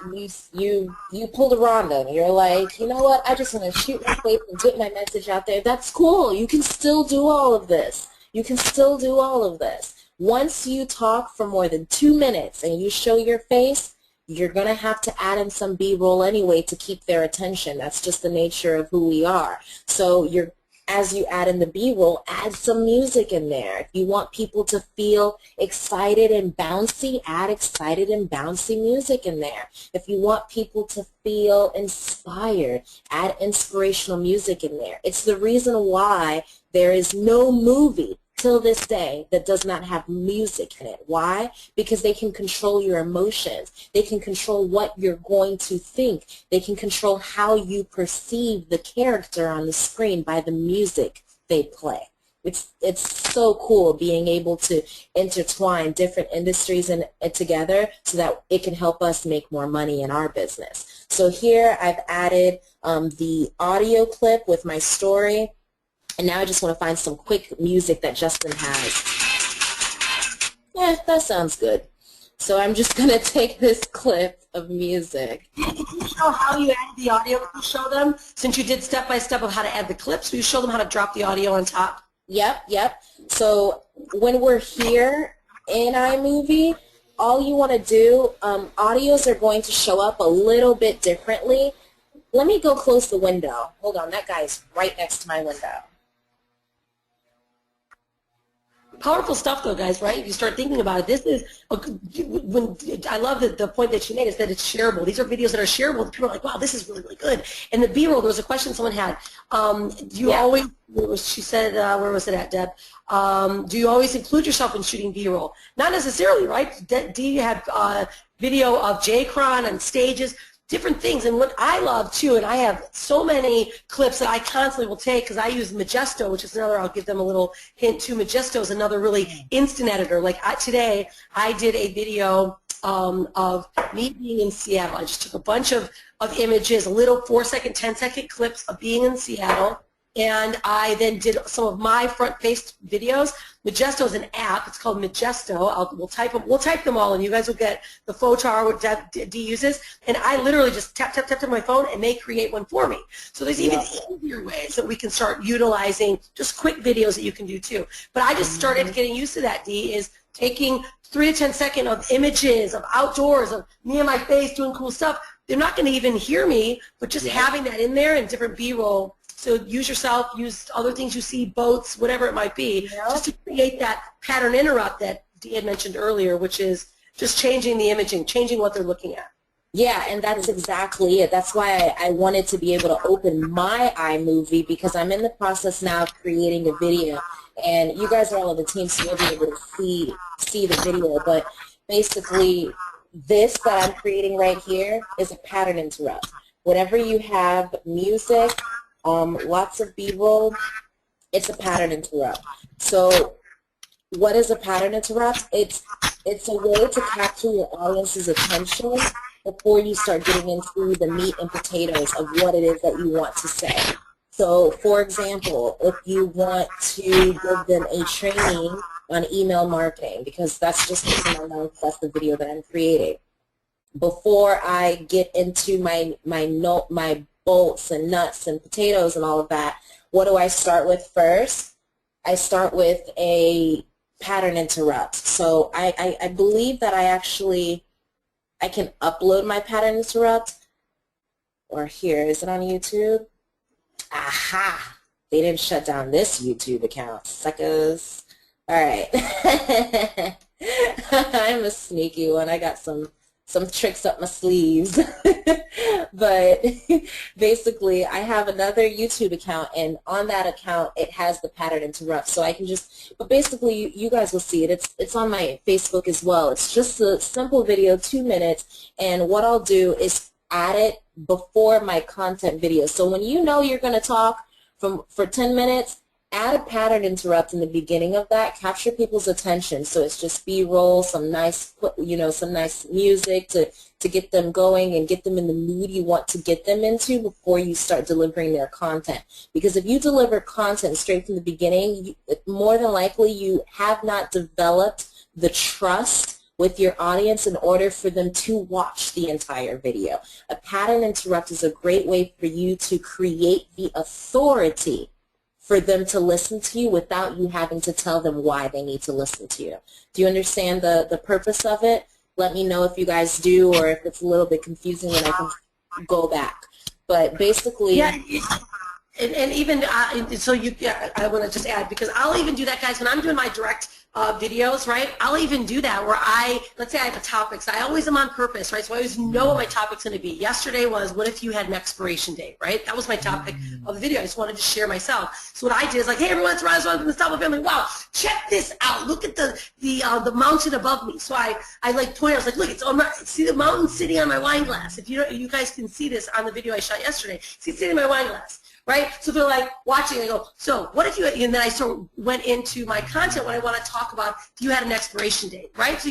you pulled a Rhonda and you're like, you know what, I just want to shoot my face and get my message out there. That's cool. You can still do all of this. You can still do all of this. Once you talk for more than 2 minutes and you show your face, you're going to have to add in some B-roll anyway to keep their attention. That's just the nature of who we are. So as you add in the B-roll, add some music in there. If you want people to feel excited and bouncy, add excited and bouncy music in there. If you want people to feel inspired, add inspirational music in there. It's the reason why there is no movie till this day that does not have music in it. Why? Because they can control your emotions. They can control what you're going to think. They can control how you perceive the character on the screen by the music they play. It's so cool being able to intertwine different industries together so that it can help us make more money in our business. So here I've added the audio clip with my story. And now I just want to find some quick music that Justin has. Yeah, that sounds good. So I'm just going to take this clip of music. Can you show how you added the audio? Can you show them? Since you did step-by-step of how to add the clips, will you show them how to drop the audio on top? Yep. So when we're here in iMovie, all you want to do, audios are going to show up a little bit differently. Let me go close the window. Hold on, that guy's right next to my window. Powerful stuff, though, guys, right? If you start thinking about it, this is, I love the point that she made is that it's shareable. These are videos that are shareable. People are like, wow, this is really, really good. And the B-roll, there was a question someone had. Do you always, she said, where was it at, Deb? Do you always include yourself in shooting B-roll? Not necessarily, right? Dee had video of J-Cron on stages, different things. And what I love, too, and I have so many clips that I constantly will take because I use Majesto, which is another, I'll give them a little hint, too. Majesto is another really instant editor. Like today, I did a video of me being in Seattle. I just took a bunch of images, little 4-second, 10-second clips of being in Seattle. And I then did some of my front-faced videos. Majesto is an app. It's called Majesto. We'll type them all, and you guys will get the photar what Dee uses. And I literally just tap to my phone, and they create one for me. So there's even easier ways that we can start utilizing just quick videos that you can do too. But I just started getting used to that, Dee, is taking 3 to 10 seconds of images of outdoors, of me and my face doing cool stuff. They're not going to even hear me, but just having that in there and different B-roll. So use yourself, use other things you see, boats, whatever it might be, just to create that pattern interrupt that Dee had mentioned earlier, which is just changing the imaging, changing what they're looking at. Yeah, and that's exactly it. That's why I wanted to be able to open my iMovie because I'm in the process now of creating a video. And you guys are all on the team, so you'll be able to see the video. But basically, this that I'm creating right here is a pattern interrupt. Whenever you have music, lots of B-roll, it's a pattern interrupt. So what is a pattern interrupt? It's a way to capture your audience's attention before you start getting into the meat and potatoes of what it is that you want to say. So, for example, if you want to give them a training on email marketing, because that's just that's the video that I'm creating. Before I get into my bolts and nuts and potatoes and all of that, what do I start with first? I start with a pattern interrupt. So I believe that I can upload my pattern interrupt. Or here, is it on YouTube? Aha! They didn't shut down this YouTube account, suckers. All right. I'm a sneaky one. I got some tricks up my sleeves. But basically, I have another YouTube account, and on that account, it has the pattern interrupt. So I can just, but basically, you guys will see it. It's on my Facebook as well. It's just a simple video, 2 minutes, and what I'll do is add it before my content video. So when you know you're going to talk for 10 minutes, add a pattern interrupt in the beginning of that, capture people's attention. So it's just B-roll, some nice, some nice music to get them going and get them in the mood you want to get them into before you start delivering their content. Because if you deliver content straight from the beginning, more than likely you have not developed the trust with your audience in order for them to watch the entire video. A pattern interrupt is a great way for you to create the authority for them to listen to you without you having to tell them why they need to listen to you. Do you understand the purpose of it? Let me know if you guys do, or if it's a little bit confusing and I can go back. But basically... Yeah, and even, so I want to just add, because I'll even do that, guys, when I'm doing my direct videos, right? I'll even do that where let's say I have a topic, so I always am on purpose, right? So I always know what my topic's going to be. Yesterday was, what if you had an expiration date, right? That was my topic of the video. I just wanted to share myself. So what I did is like, hey, everyone, it's Ron from the Stop Family. Wow, check this out. Look at the mountain above me. So I like pointed, I was like, look, it's on my, see the mountain sitting on my wine glass. If you guys can see this on the video I shot yesterday, see it's sitting in my wine glass. Right? So they're like watching, I go, so what if you, and then I sort of went into my content when I want to talk about if you had an expiration date, right? So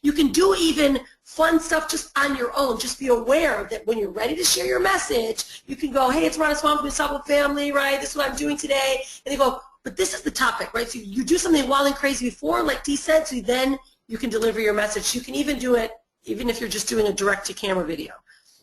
you can do even fun stuff just on your own. Just be aware that when you're ready to share your message, you can go, hey, it's Ron Swamp from the Stop Family, right? This is what I'm doing today. And they go, but this is the topic, right? So you do something wild and crazy before, like Dee said, so then you can deliver your message. You can even do it even if you're just doing a direct-to-camera video.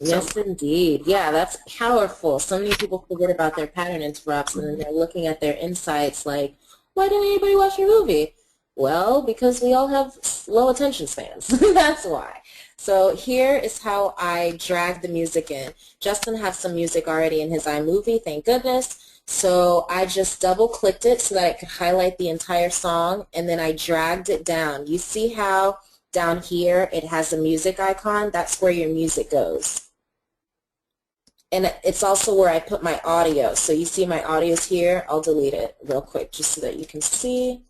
Yes, indeed. Yeah, that's powerful. So many people forget about their pattern interrupts, and then they're looking at their insights like, why didn't anybody watch your movie? Well, because we all have low attention spans. That's why. So here is how I drag the music in. Justin has some music already in his iMovie, thank goodness. So I just double-clicked it so that I could highlight the entire song, and then I dragged it down. You see how down here it has a music icon? That's where your music goes. And it's also where I put my audio. So you see my audio's here. I'll delete it real quick just so that you can see.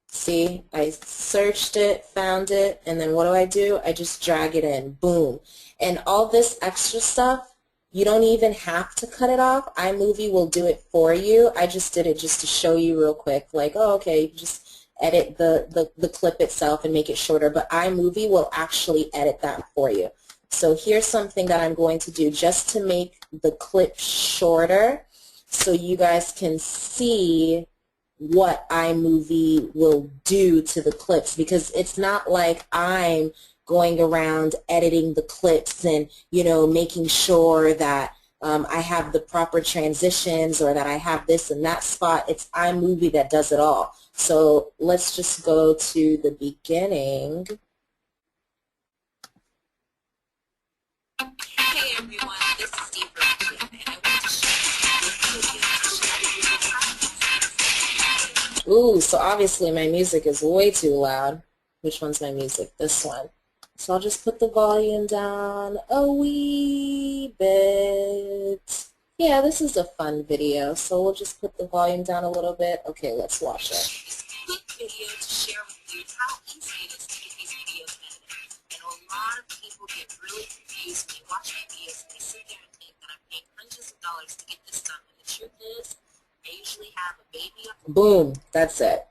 See, I searched it, found it, and then what do? I just drag it in. Boom. And all this extra stuff, you don't even have to cut it off. iMovie will do it for you. I just did it just to show you real quick. Like, oh, okay, you just edit the clip itself and make it shorter. But iMovie will actually edit that for you. So here's something that I'm going to do just to make the clip shorter so you guys can see what iMovie will do to the clips, because it's not like I'm going around editing the clips and, making sure that I have the proper transitions or that I have this and that spot. It's iMovie that does it all. So let's just go to the beginning. Hey everyone, this is Steve Berkeley, and I want to share Ooh, so obviously my music is way too loud. Which one's my music? This one. So I'll just put the volume down a wee bit. Yeah, this is a fun video, so we'll just put the volume down a little bit. Okay, let's watch it. this quick video to share with you how easy it is to get these videos edited. And a lot of people get really confused when they watch my videos and they sit there and think that I'm paying hundreds of dollars to get this done. And the truth is, I usually have a baby up. Boom, that's it.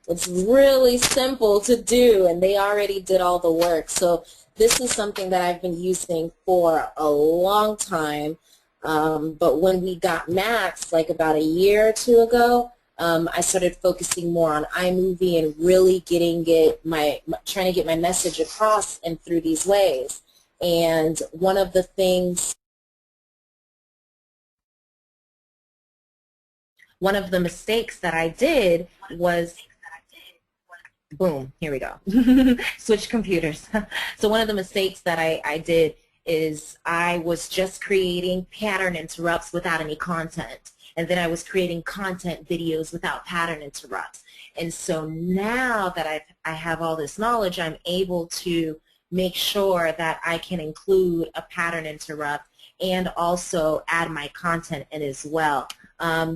It's really simple to do, and they already did all the work. So this is something that I've been using for a long time. But when we got Max, like about a year or two ago, I started focusing more on iMovie and really trying to get my message across and through these ways. And one of the mistakes that I did was Boom, here we go. Switch computers. So one of the mistakes that I did is I was just creating pattern interrupts without any content. And then I was creating content videos without pattern interrupts. And so now that I have all this knowledge, I'm able to make sure that I can include a pattern interrupt and also add my content in as well.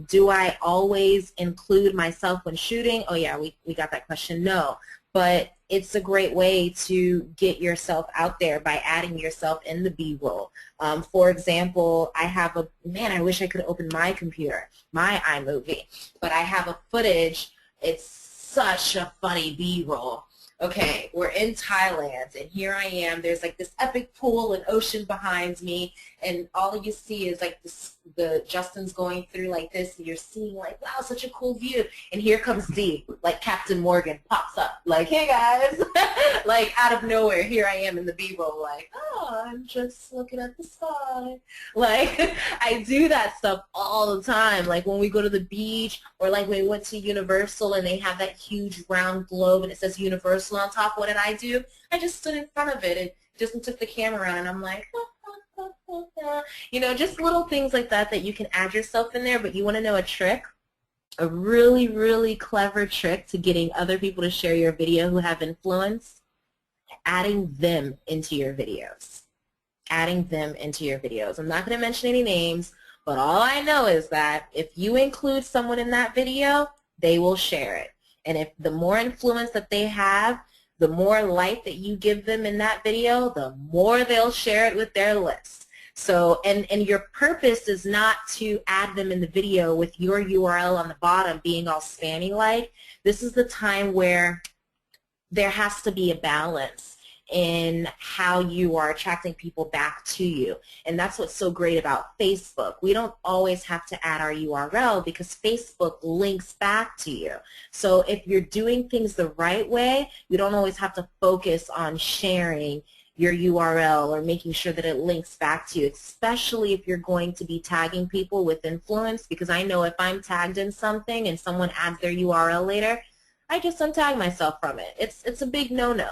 Do I always include myself when shooting? Oh yeah, we got that question. No, but it's a great way to get yourself out there by adding yourself in the B-roll. For example, I have a, man, I wish I could open my computer, my iMovie, but I have a footage. It's such a funny B-roll. Okay, we're in Thailand, and here I am. There's like this epic pool and ocean behind me, and all you see is like this, Justin's going through like this, and you're seeing like, wow, such a cool view. And here comes Dee, like Captain Morgan pops up, like, hey guys, like out of nowhere, here I am in the B-roll, like, oh, I'm just looking at the sky. Like, I do that stuff all the time. Like when we go to the beach, or like when we went to Universal and they have that huge round globe and it says Universal on top, what did I do? I just stood in front of it and just took the camera around, and I'm like, you know, just little things like that that you can add yourself in there. But you want to know a trick? A really, really clever trick to getting other people to share your video who have influence? Adding them into your videos. Adding them into your videos. I'm not going to mention any names, but all I know is that if you include someone in that video, they will share it. And if the more influence that they have, the more light that you give them in that video, the more they'll share it with their list. So, and your purpose is not to add them in the video with your URL on the bottom being all spammy-like. This is the time where there has to be a balance in how you are attracting people back to you. And that's what's so great about Facebook. We don't always have to add our URL because Facebook links back to you. So if you're doing things the right way, you don't always have to focus on sharing your URL or making sure that it links back to you, especially if you're going to be tagging people with influence, because I know if I'm tagged in something and someone adds their URL later, I just untag myself from it. It's a big no-no.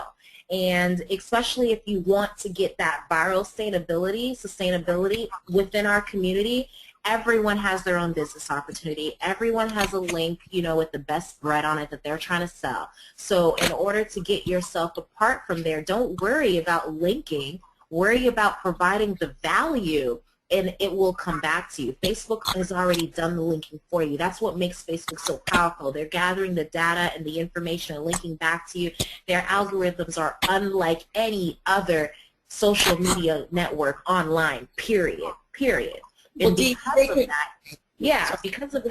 And especially if you want to get that viral sustainability within our community, everyone has their own business opportunity. Everyone has a link, you know, with the best bread on it that they're trying to sell. So in order to get yourself apart from there, don't worry about linking. Worry about providing the value, and it will come back to you. Facebook has already done the linking for you. That's what makes Facebook so powerful. They're gathering the data and the information and linking back to you. Their algorithms are unlike any other social media network online, period. Well, And because of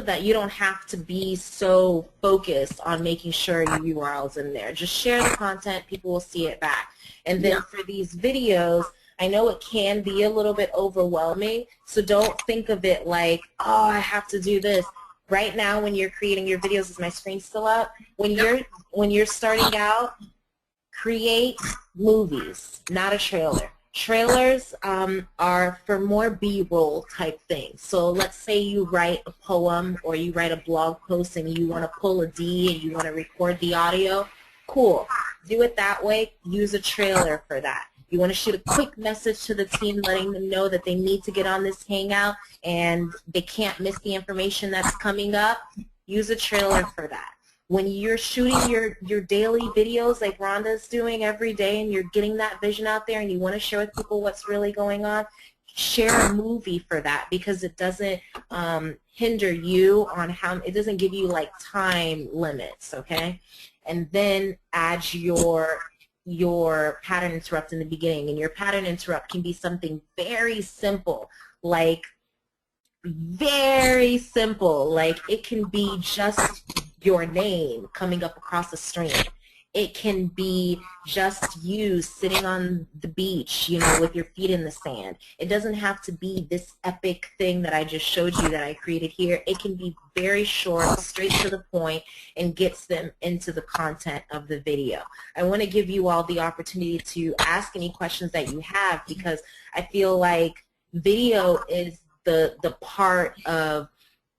that, you don't have to be so focused on making sure your URL's in there. Just share the content, people will see it back. And then for these videos, I know it can be a little bit overwhelming, so don't think of it like, oh, I have to do this. Right now when you're creating your videos, is my screen still up? When you're starting out, create movies, not a trailer. Trailers are for more B-roll type things. So let's say you write a poem or you write a blog post and you want to pull a D and you want to record the audio. Cool. Do it that way. Use a trailer for that. You want to shoot a quick message to the team letting them know that they need to get on this hangout and they can't miss the information that's coming up. Use a trailer for that. When you're shooting your daily videos like Rhonda's doing every day and you're getting that vision out there and you want to share with people what's really going on, share a movie for that because it doesn't hinder you on how, it doesn't give you like time limits, okay? And then add your pattern interrupt in the beginning, and your pattern interrupt can be something very simple, like it can be just your name coming up across the screen. It can be just you sitting on the beach, you know, with your feet in the sand. It doesn't have to be this epic thing that I just showed you that I created here. It can be very short, straight to the point, and gets them into the content of the video. I want to give you all the opportunity to ask any questions that you have because I feel like video is the part of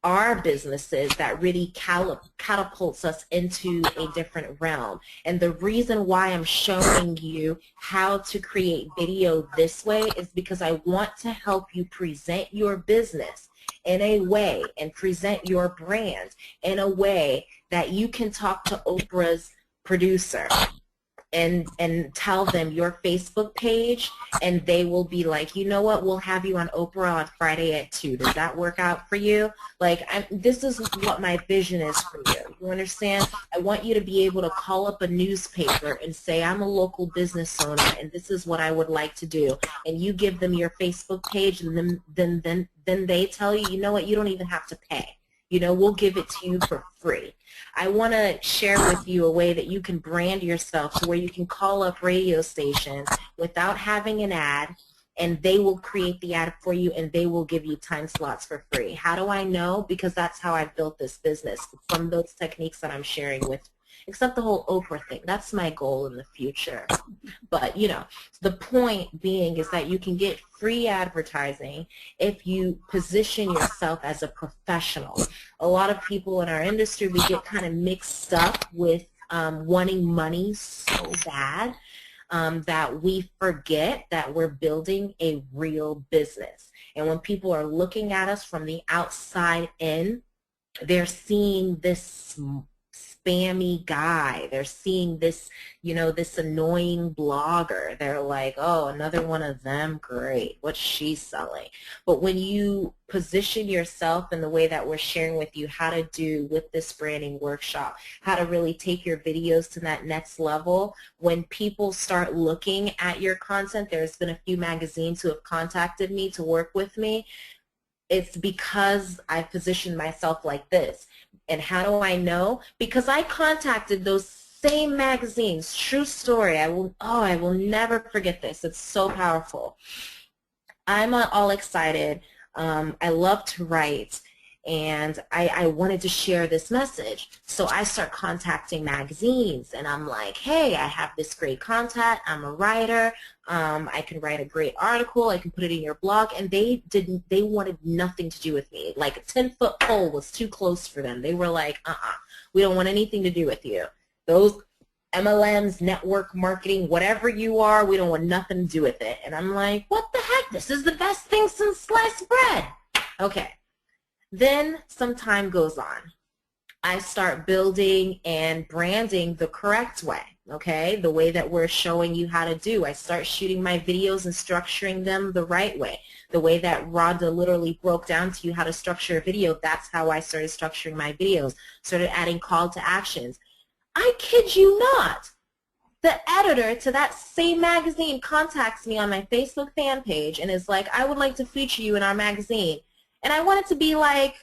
our businesses that really catapults us into a different realm. And the reason why I'm showing you how to create video this way is because I want to help you present your business in a way and present your brand in a way that you can talk to Oprah's producer and tell them your Facebook page, and they will be like, you know what, we'll have you on Oprah on Friday at 2. Does that work out for you? Like, this is what my vision is for you. You understand? I want you to be able to call up a newspaper and say, I'm a local business owner, and this is what I would like to do. And you give them your Facebook page, and then they tell you, you know what, you don't even have to pay. You know, we'll give it to you for free. I want to share with you a way that you can brand yourself to where you can call up radio stations without having an ad, and they will create the ad for you, and they will give you time slots for free. How do I know? Because that's how I've built this business, from those techniques that I'm sharing with, except the whole Oprah thing. That's my goal in the future. But, you know, the point being is that you can get free advertising if you position yourself as a professional. A lot of people in our industry, we get kind of mixed up with wanting money so bad that we forget that we're building a real business. And when people are looking at us from the outside in, they're seeing this spammy guy. They're seeing this, you know, this annoying blogger. They're like, oh, another one of them, great. What's she selling? But when you position yourself in the way that we're sharing with you how to do with this branding workshop, how to really take your videos to that next level, when people start looking at your content, there's been a few magazines who have contacted me to work with me. It's because I positioned myself like this. And how do I know? Because I contacted those same magazines. True story. I will never forget this. It's so powerful. I'm all excited. I love to write, and I wanted to share this message. So I start contacting magazines, and I'm like, hey, I have this great content. I'm a writer. I can write a great article. I can put it in your blog. And they wanted nothing to do with me. Like a 10-foot pole was too close for them. They were like, we don't want anything to do with you. Those MLMs, network marketing, whatever you are, we don't want nothing to do with it. And I'm like, what the heck? This is the best thing since sliced bread. Okay. Then some time goes on. I start building and branding the correct way, okay, the way that we're showing you how to do. I start shooting my videos and structuring them the right way, the way that Rhonda literally broke down to you how to structure a video. That's how I started structuring my videos, started adding call to actions. I kid you not. The editor to that same magazine contacts me on my Facebook fan page and is like, I would like to feature you in our magazine. And I wanted to be like,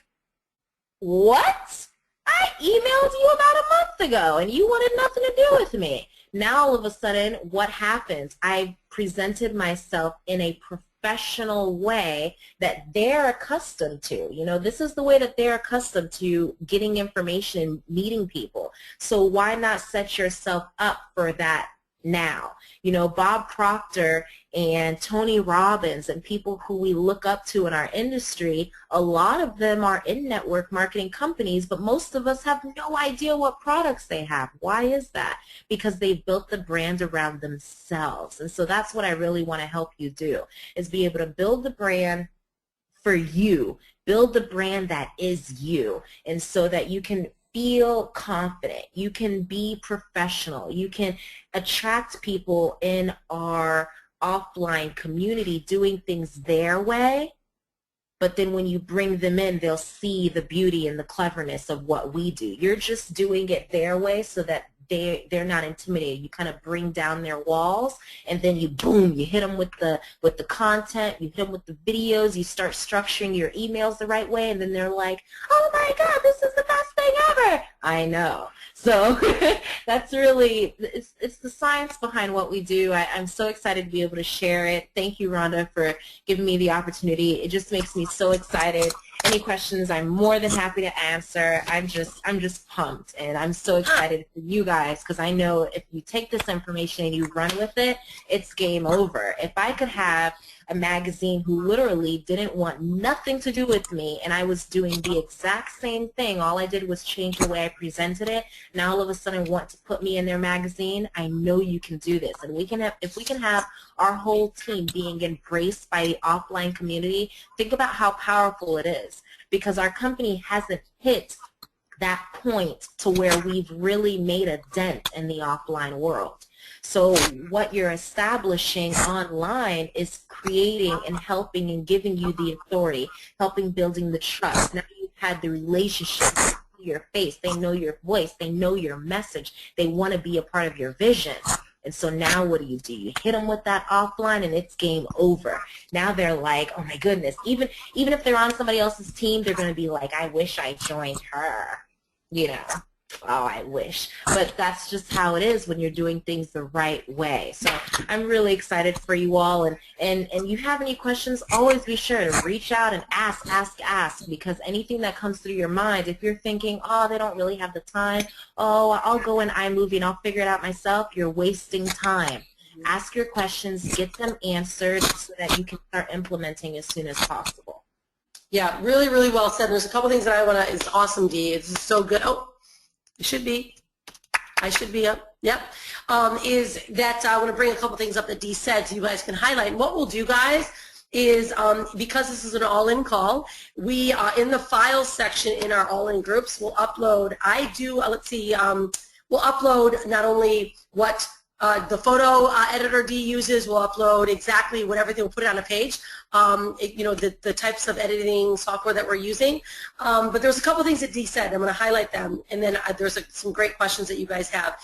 what? I emailed you about a month ago and you wanted nothing to do with me. Now all of a sudden, what happens? I presented myself in a professional way that they're accustomed to. You know, this is the way that they're accustomed to getting information and meeting people. So why not set yourself up for that now? You know, Bob Proctor and Tony Robbins and people who we look up to in our industry, a lot of them are in network marketing companies, but most of us have no idea what products they have. Why is that? Because they've built the brand around themselves. And so that's what I really want to help you do, is be able to build the brand for you, build the brand that is you, and so that you can feel confident, you can be professional, you can attract people in our offline community doing things their way, but then when you bring them in, they'll see the beauty and the cleverness of what we do. You're just doing it their way so that they're not intimidated. You kind of bring down their walls, and then you boom, you hit them with the content, you hit them with the videos, you start structuring your emails the right way, and then they're like, oh my God, this is the best thing ever. I know. So that's really, it's the science behind what we do. I'm so excited to be able to share it. Thank you, Rhonda, for giving me the opportunity. It just makes me so excited. Any questions, I'm more than happy to answer. I'm just pumped, and I'm so excited for you guys, because I know if you take this information and you run with it, it's game over. If I could have a magazine who literally didn't want nothing to do with me, and I was doing the exact same thing. All I did was change the way I presented it. Now all of a sudden want to put me in their magazine. I know you can do this, and if we can have our whole team being embraced by the offline community, think about how powerful it is, because our company hasn't hit that point to where we've really made a dent in the offline world. So what you're establishing online is creating and helping and giving you the authority, helping building the trust. Now you've had the relationship, they know your face, they know your voice, they know your message, they want to be a part of your vision. And so now what do? You hit them with that offline and it's game over. Now they're like, oh my goodness, even if they're on somebody else's team, they're going to be like, I wish I joined her. You know, oh, I wish. But that's just how it is when you're doing things the right way. So I'm really excited for you all. And you have any questions, always be sure to reach out and ask, because anything that comes through your mind, if you're thinking, oh, they don't really have the time, oh, I'll go in iMovie and I'll figure it out myself, you're wasting time. Ask your questions, get them answered so that you can start implementing as soon as possible. Yeah, really, really well said. There's a couple things that I want to, it's awesome, Dee. It's so good. Oh, it should be. I should be up. Yep. Is that I want to bring a couple things up that Dee said so you guys can highlight. And what we'll do, guys, is because this is an all-in call, we in the files section in our all-in groups, we'll upload, we'll upload not only what the photo editor Dee uses, we'll upload exactly what everything, we'll put it on a page, you know, the types of editing software that we're using. But there's a couple things that Dee said. I'm going to highlight them, and then there's some great questions that you guys have.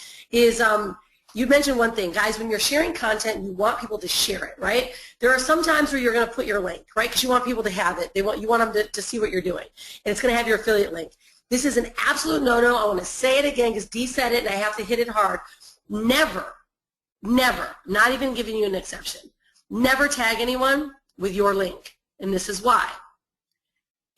You mentioned one thing, guys, when you're sharing content, you want people to share it, right? There are some times where you're going to put your link, right, because you want people to have it. You want them to see what you're doing, and it's going to have your affiliate link. This is an absolute no-no. I want to say it again because Dee said it, and I have to hit it hard. Never, not even giving you an exception, never tag anyone with your link, and this is why.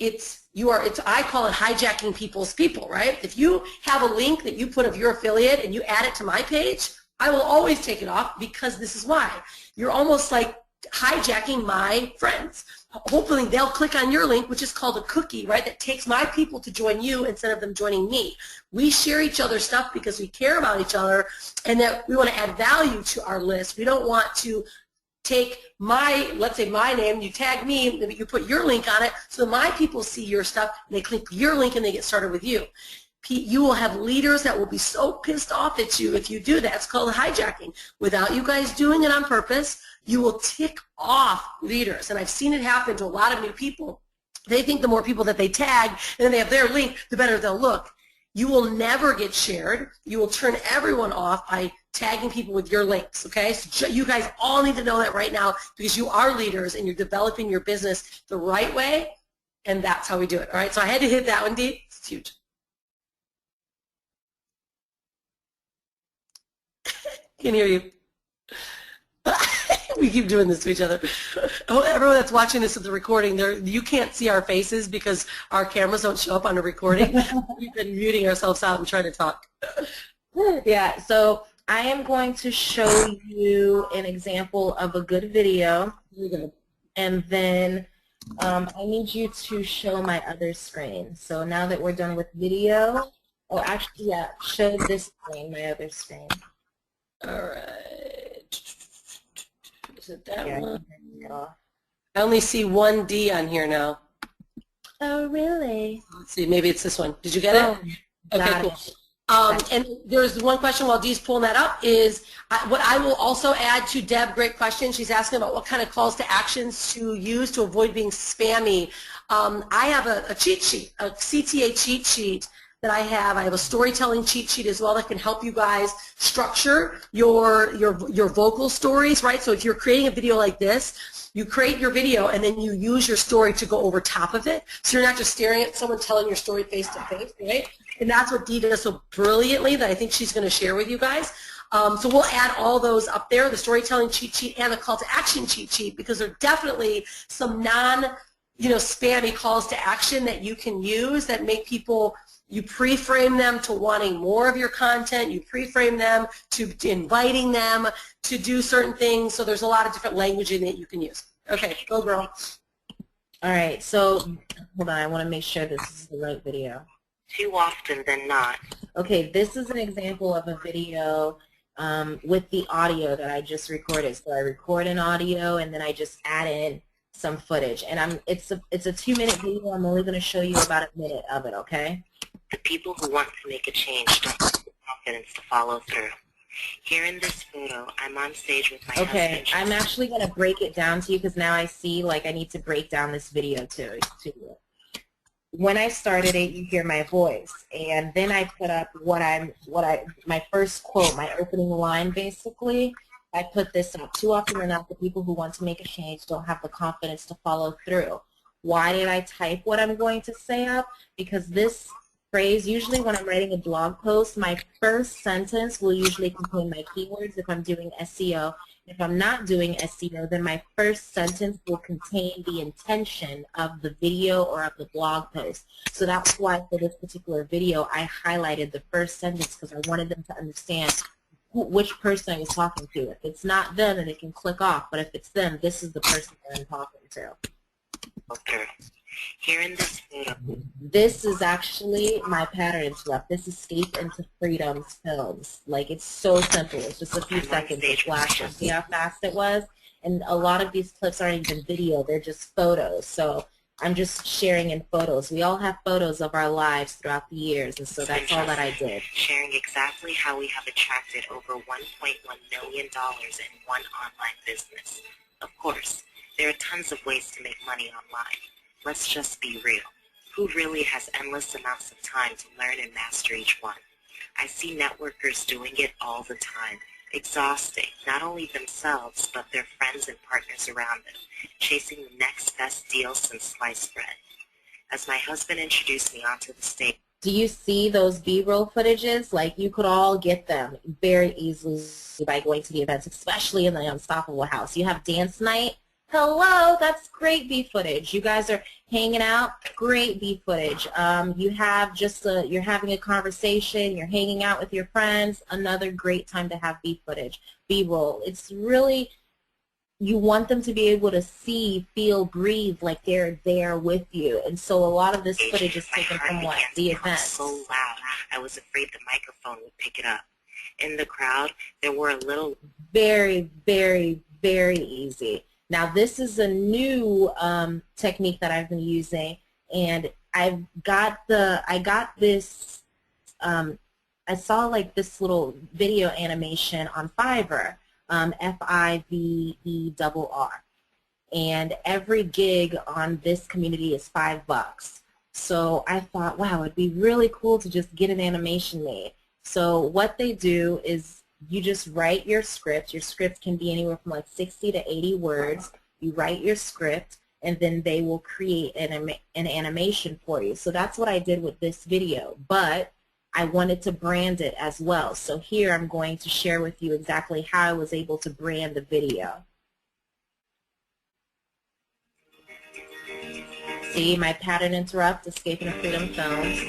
I call it hijacking people's people, right? If you have a link that you put of your affiliate and you add it to my page, I will always take it off because this is why. You're almost like hijacking my friends. Hopefully they'll click on your link, which is called a cookie, right, that takes my people to join you instead of them joining me. We share each other's stuff because we care about each other and that we want to add value to our list. We don't want to take let's say my name, you tag me, you put your link on it so my people see your stuff and they click your link and they get started with you. You will have leaders that will be so pissed off at you if you do that. It's called hijacking. Without you guys doing it on purpose, you will tick off leaders. And I've seen it happen to a lot of new people. They think the more people that they tag and then they have their link, the better they'll look. You will never get shared. You will turn everyone off by tagging people with your links, okay? So you guys all need to know that right now because you are leaders and you're developing your business the right way, and that's how we do it, all right? So I had to hit that one, Dee. It's huge. Can hear you. We keep doing this to each other. Oh, everyone that's watching this at the recording, you can't see our faces because our cameras don't show up on the recording. We've been muting ourselves out and trying to talk. Yeah, so I am going to show you an example of a good video. Here we go. And then I need you to show my other screen. So now that we're done with video, oh, actually, yeah, show this screen, my other screen. All right. Is it that one? Yeah. I only see one D on here now. Oh, really? Let's see, maybe it's this one. Did you get it? Okay, cool. And there's one question while Dee's pulling that up is what I will also add to Deb, great question. She's asking about what kind of calls to actions to use to avoid being spammy. I have a cheat sheet, a CTA cheat sheet that I have. I have a storytelling cheat sheet as well that can help you guys structure your vocal stories, right? So if you're creating a video like this, you create your video and then you use your story to go over top of it. So you're not just staring at someone telling your story face to face, right? And that's what Dee does so brilliantly that I think she's going to share with you guys. So we'll add all those up there, the storytelling cheat sheet and the call to action cheat sheet, because there are definitely some spammy calls to action that you can use that make people, you pre-frame them to wanting more of your content, you pre-frame them to inviting them to do certain things, so there's a lot of different languaging that you can use. Okay, go girl. All right, so hold on. I want to make sure this is the right video. Too often than not. Okay, this is an example of a video with the audio that I just recorded. So I record an audio and then I just add in some footage. And it's a 2-minute video. I'm only going to show you about a minute of it, okay? The people who want to make a change don't have the confidence to follow through. Here in this photo, I'm on stage with my Okay, husband. I'm actually going to break it down to you because now I see like I need to break down this video to you. When I started it, you hear my voice, and then I put up my first quote, my opening line, basically. I put this up. Too often than not, the people who want to make a change don't have the confidence to follow through. Why did I type what I'm going to say up? Because this phrase, usually when I'm writing a blog post, my first sentence will usually contain my keywords if I'm doing SEO. If I'm not doing SEO, then my first sentence will contain the intention of the video or of the blog post. So that's why for this particular video, I highlighted the first sentence because I wanted them to understand which person I was talking to. If it's not them, then they can click off. But if it's them, this is the person that I'm talking to. Okay. Here in this photo. This is actually my pattern interrupt. This Escape into Freedom's films. Like, it's so simple. It's just a few seconds of flashes. See how fast it was? And a lot of these clips aren't even video. They're just photos. So I'm just sharing in photos. We all have photos of our lives throughout the years, and so that's all that I did. Sharing exactly how we have attracted over $1.1 million in one online business. Of course, there are tons of ways to make money online. Let's just be real. Who really has endless amounts of time to learn and master each one? I see networkers doing it all the time, exhausting not only themselves but their friends and partners around them, chasing the next best deal since sliced bread. As my husband introduced me onto the stage, do you see those B-roll footages? Like, you could all get them very easily by going to the events, especially in the Unstoppable House. You have dance night. Hello, that's great B footage. You guys are hanging out, great B footage. You have you're having a conversation, you're hanging out with your friends, another great time to have B footage, B-roll. It's really, you want them to be able to see, feel, breathe like they're there with you. And so a lot of this footage is taken from what? The events. so loud, I was afraid the microphone would pick it up. In the crowd, there were a little... Very, very, very easy. Now this is a new technique that I've been using, and I saw like this little video animation on Fiverr, Fiverr, and every gig on this community is $5. So I thought, wow, it'd be really cool to just get an animation made. So what they do is you just write your script. Your script can be anywhere from like 60 to 80 words. You write your script, and then they will create an animation for you. So that's what I did with this video, but I wanted to brand it as well. So here I'm going to share with you exactly how I was able to brand the video. See, my pattern interrupt, Escape into Freedom Films.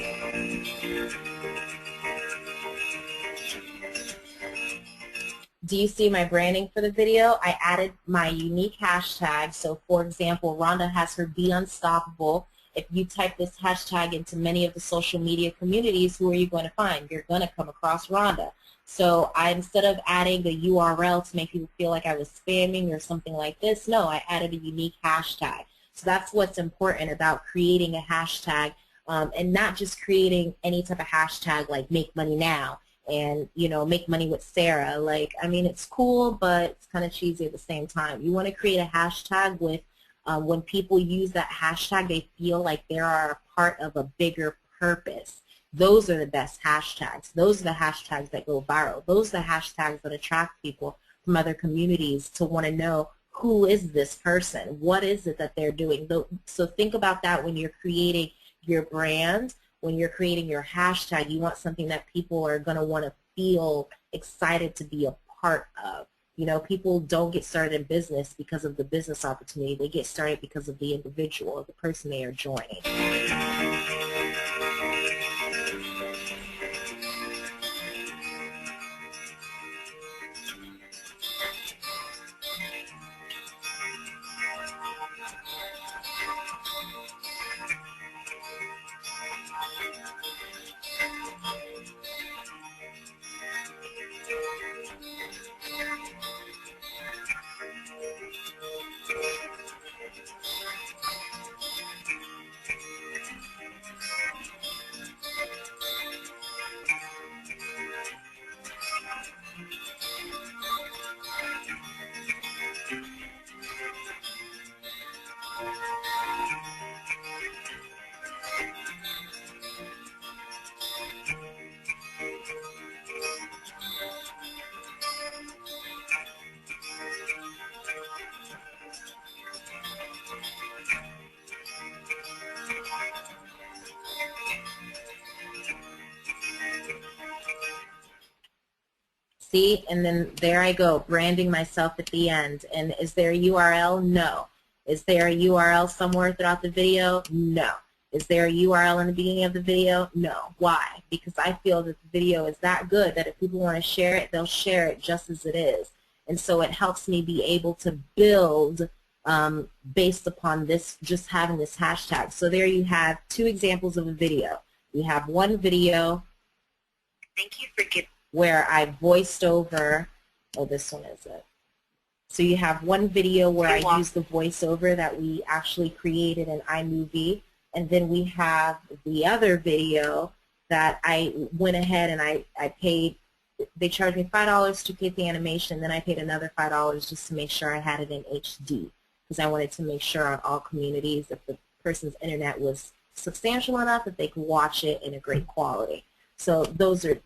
Do you see my branding for the video? I added my unique hashtag. So for example, Rhonda has her Be Unstoppable. If you type this hashtag into many of the social media communities, who are you going to find? You're going to come across Rhonda. So instead of adding the URL to make people feel like I was spamming or something like this, no, I added a unique hashtag. So that's what's important about creating a hashtag, and not just creating any type of hashtag like Make Money Now and, you know, Make Money with Sarah. Like, I mean, it's cool, but it's kind of cheesy at the same time. You want to create a hashtag with, when people use that hashtag, they feel like they are a part of a bigger purpose. Those are the best hashtags. Those are the hashtags that go viral. Those are the hashtags that attract people from other communities to want to know, who is this person? What is it that they're doing? So think about that when you're creating your brand. When you're creating your hashtag, you want something that people are going to want to feel excited to be a part of. You know, people don't get started in business because of the business opportunity. They get started because of the individual, the person they are joining. See, and then there I go, branding myself at the end. And is there a URL? No. Is there a URL somewhere throughout the video? No. Is there a URL in the beginning of the video? No. Why? Because I feel that the video is that good that if people want to share it, they'll share it just as it is. And so it helps me be able to build based upon this, just having this hashtag. So there you have 2 examples of a video. You have one video, Thank you for giving. where I voiced over, oh, this one is it. So you have one video where I used the voiceover that we actually created in iMovie, and then we have the other video that I went ahead and I paid, they charged me $5 to get the animation, then I paid another $5 just to make sure I had it in HD, because I wanted to make sure on all communities if the person's internet was substantial enough that they could watch it in a great quality. So those are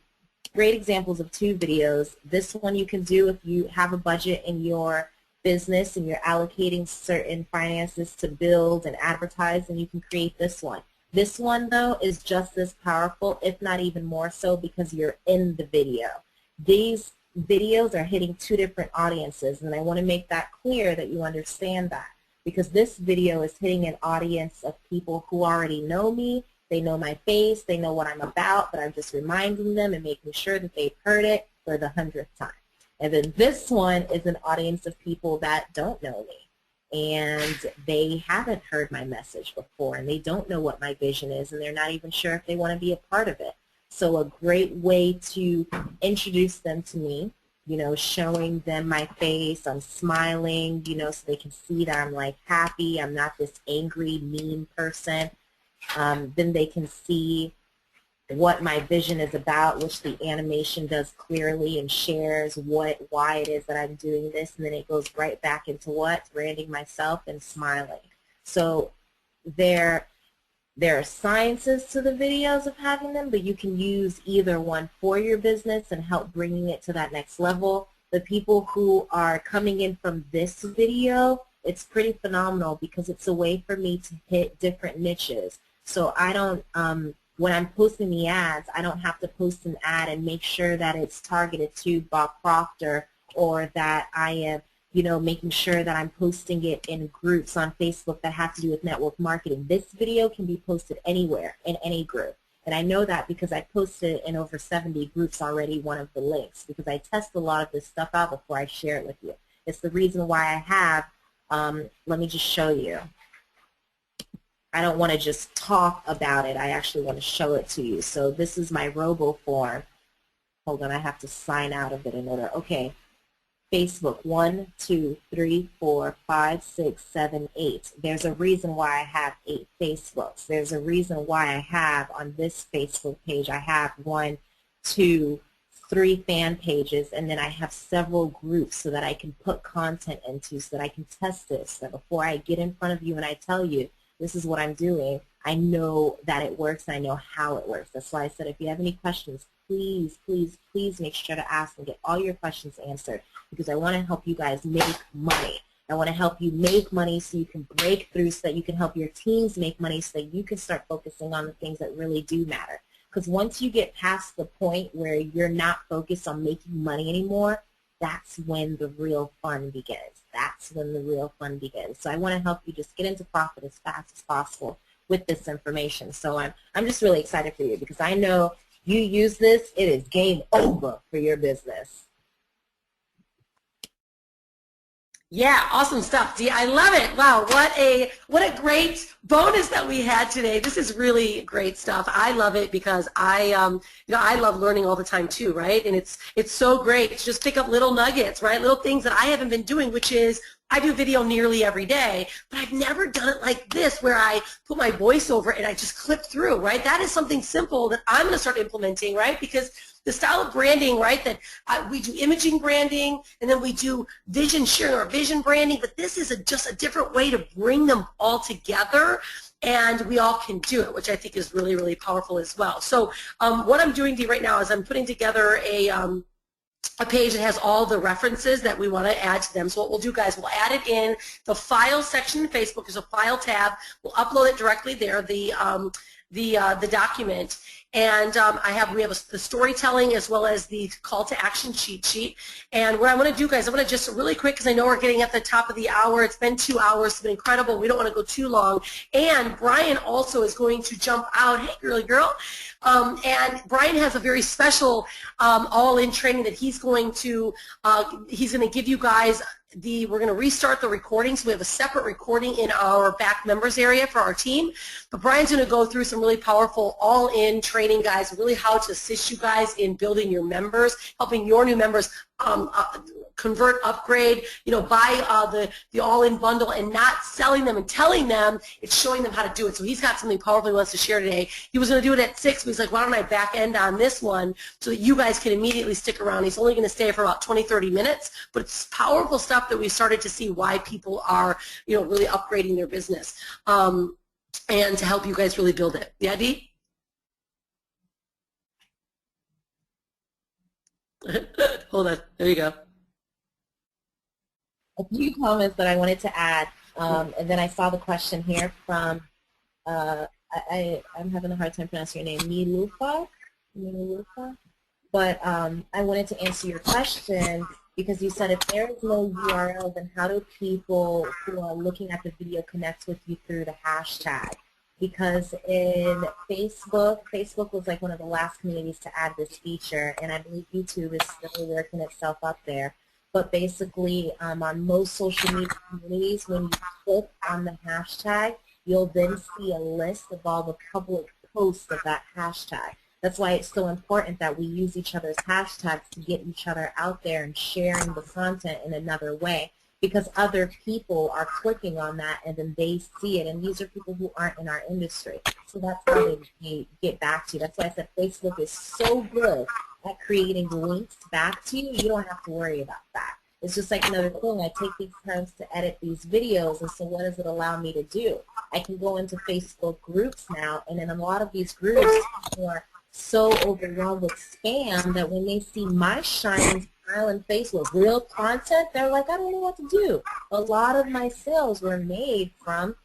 great examples of 2 videos. This one you can do if you have a budget in your business and you're allocating certain finances to build and advertise, and you can create this one. This one, though, is just as powerful, if not even more so, because you're in the video. These videos are hitting 2 different audiences, and I want to make that clear that you understand that, because this video is hitting an audience of people who already know me. They know my face, they know what I'm about, but I'm just reminding them and making sure that they've heard it for the 100th time. And then this one is an audience of people that don't know me, and they haven't heard my message before, and they don't know what my vision is, and they're not even sure if they want to be a part of it. So a great way to introduce them to me, you know, showing them my face, I'm smiling, you know, so they can see that I'm like happy, I'm not this angry, mean person. Then they can see what my vision is about, which the animation does clearly and shares why it is that I'm doing this, and then it goes right back into what? Branding myself and smiling. So there are sciences to the videos of having them, but you can use either one for your business and help bringing it to that next level. The people who are coming in from this video, it's pretty phenomenal because it's a way for me to hit different niches. So I don't, when I'm posting the ads, I don't have to post an ad and make sure that it's targeted to Bob Proctor, or that I am, you know, making sure that I'm posting it in groups on Facebook that have to do with network marketing. This video can be posted anywhere, in any group. And I know that because I posted it in over 70 groups already, one of the links, because I test a lot of this stuff out before I share it with you. It's the reason why I have, let me just show you. I don't want to just talk about it. I actually want to show it to you. So this is my RoboForm. Hold on, I have to sign out of it in order. Okay, Facebook 1, 2, 3, 4, 5, 6, 7, 8. There's a reason why I have 8 Facebooks. There's a reason why I have on this Facebook page, I have 1, 2, 3 fan pages, and then I have several groups so that I can put content into, so that I can test this. So before I get in front of you and I tell you, this is what I'm doing, I know that it works and I know how it works. That's why I said if you have any questions, please, please, please make sure to ask and get all your questions answered, because I want to help you guys make money. I want to help you make money so you can break through, so that you can help your teams make money, so that you can start focusing on the things that really do matter. Because once you get past the point where you're not focused on making money anymore, that's when the real fun begins. That's when the real fun begins. So I want to help you just get into profit as fast as possible with this information. So I'm just really excited for you, because I know you use this, it is game over for your business. Yeah, awesome stuff, Dee. I love it. Wow, what a great bonus that we had today. This is really great stuff. I love it because I love learning all the time too, right? And it's so great to just pick up little nuggets, right? Little things that I haven't been doing, which is I do video nearly every day, but I've never done it like this, where I put my voice over it and I just clip through, right? That is something simple that I'm going to start implementing, right? Because the style of branding, right, that we do imaging branding, and then we do vision sharing or vision branding, but this is just a different way to bring them all together, and we all can do it, which I think is really, really powerful as well. So what I'm doing, Dee, right now is I'm putting together a page that has all the references that we want to add to them. So what we'll do, guys, we'll add it in the file section in Facebook. There's a file tab. We'll upload it directly there. the document. And we have the storytelling as well as the call to action cheat sheet. And what I want to do, guys, I'm going to just really quick, because I know we're getting at the top of the hour. It's been 2 hours. It's been incredible. We don't want to go too long. And Brian also is going to jump out. Hey, girly girl. And Brian has a very special all-in training that he's going to give you guys. We're going to restart the recording, so we have a separate recording in our back members area for our team. But Brian's going to go through some really powerful all-in training, guys, really how to assist you guys in building your members, helping your new members convert, upgrade, buy the all-in bundle, and not selling them and telling them. It's showing them how to do it. So he's got something powerful he wants to share today. He was going to do it at 6, but he's like, why don't I back end on this one so that you guys can immediately stick around. He's only going to stay for about 20, 30 minutes, but it's powerful stuff that we started to see why people are, really upgrading their business, and to help you guys really build it. Yeah, Dee? Hold on. There you go. A few comments that I wanted to add, and then I saw the question here from, I'm having a hard time pronouncing your name, Milufa, but I wanted to answer your question because you said if there is no URL, then how do people who are looking at the video connect with you through the hashtag? Because in Facebook was like one of the last communities to add this feature, and I believe YouTube is still working itself up there. But basically, on most social media communities, when you click on the hashtag, you'll then see a list of all the public posts of that hashtag. That's why it's so important that we use each other's hashtags to get each other out there and sharing the content in another way, because other people are clicking on that and then they see it, and these are people who aren't in our industry. So that's how they get back to you. That's why I said Facebook is so good at creating links back to you. You don't have to worry about that. It's just like another thing. I take these times to edit these videos, and so what does it allow me to do? I can go into Facebook groups now, and in a lot of these groups, people are so overwhelmed with spam that when they see my shining smiling face with real content, they're like, I don't know what to do. A lot of my sales were made from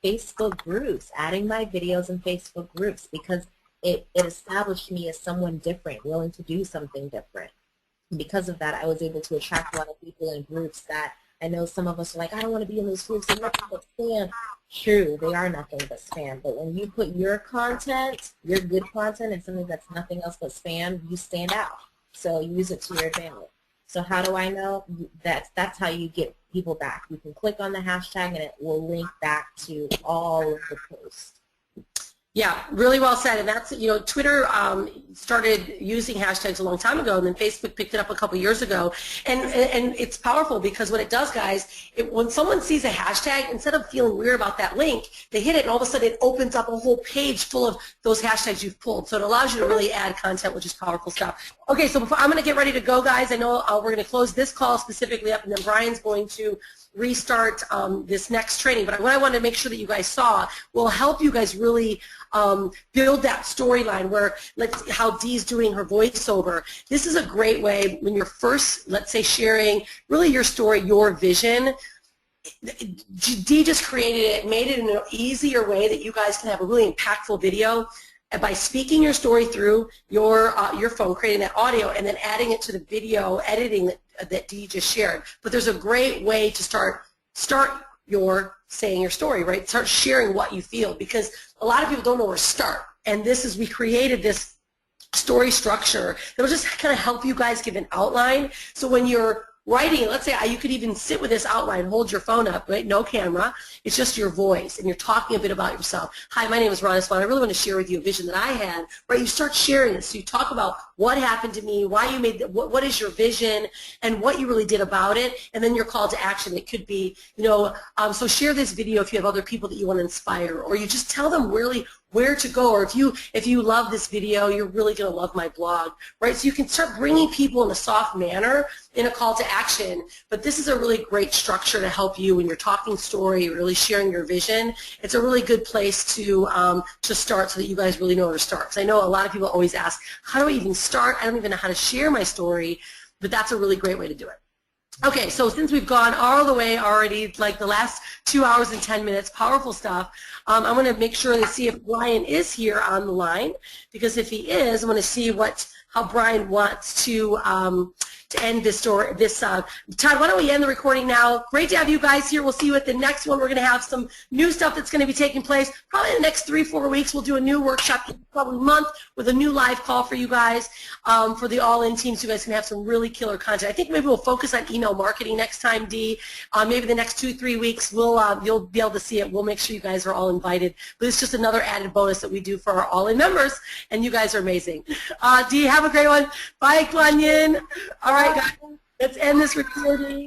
Facebook groups, adding my videos in Facebook groups, because it established me as someone different, willing to do something different. And because of that, I was able to attract a lot of people in groups that I know some of us are like, I don't want to be in those groups. They're nothing but spam. True, they are nothing but spam. But when you put your content, your good content, and something that's nothing else but spam, you stand out. So use it to your advantage. So how do I know? That's how you get people back. You can click on the hashtag, and it will link back to all of the posts. Yeah, really well said. And that's, Twitter started using hashtags a long time ago, and then Facebook picked it up a couple years ago. And it's powerful because what it does, guys, when someone sees a hashtag, instead of feeling weird about that link, they hit it, and all of a sudden it opens up a whole page full of those hashtags you've pulled. So it allows you to really add content, which is powerful stuff. Okay, so I'm going to get ready to go, guys. I know we're going to close this call specifically up, and then Brian's going to restart this next training. But what I wanted to make sure that you guys saw will help you guys really build that storyline where how Dee's doing her voiceover. This is a great way when you're first, let's say, sharing really your story, your vision. Dee just created it, made it in an easier way that you guys can have a really impactful video by speaking your story through your phone, creating that audio, and then adding it to the video editing that Dee just shared. But there's a great way to start your saying your story, right? Start sharing what you feel, because a lot of people don't know where to start. And we created this story structure that will just kind of help you guys give an outline. So when you're writing, let's say you could even sit with this outline, hold your phone up, right? No camera. It's just your voice, and you're talking a bit about yourself. Hi, my name is Rhonda Swan. I really want to share with you a vision that I had, right? You start sharing it. So you talk about what happened to me, why you made what is your vision, and what you really did about it, and then your call to action. It could be, so share this video if you have other people that you want to inspire, or you just tell them really where to go, or if you love this video, you're really going to love my blog, right? So you can start bringing people in a soft manner in a call to action, but this is a really great structure to help you when you're talking story, you're really sharing your vision. It's a really good place to start so that you guys really know where to start. Because I know a lot of people always ask, how do I even start? I don't even know how to share my story, but that's a really great way to do it. Okay, so since we've gone all the way already, like the last 2 hours and 10 minutes, powerful stuff, I'm going to make sure to see if Brian is here on the line, because if he is, I'm going to see how Brian wants to end this story. Todd, why don't we end the recording now? Great to have you guys here. We'll see you at the next one. We're going to have some new stuff that's going to be taking place. Probably in the next 3-4 weeks, we'll do a new workshop, probably a month, with a new live call for you guys for the all-in team, so you guys can have some really killer content. I think maybe we'll focus on email marketing next time, Dee. Maybe the next 2-3 weeks, you'll be able to see it. We'll make sure you guys are all invited. But it's just another added bonus that we do for our all-in members, and you guys are amazing. Dee, have a great one. Bye, Guan Yin. All right, guys, let's end this recording.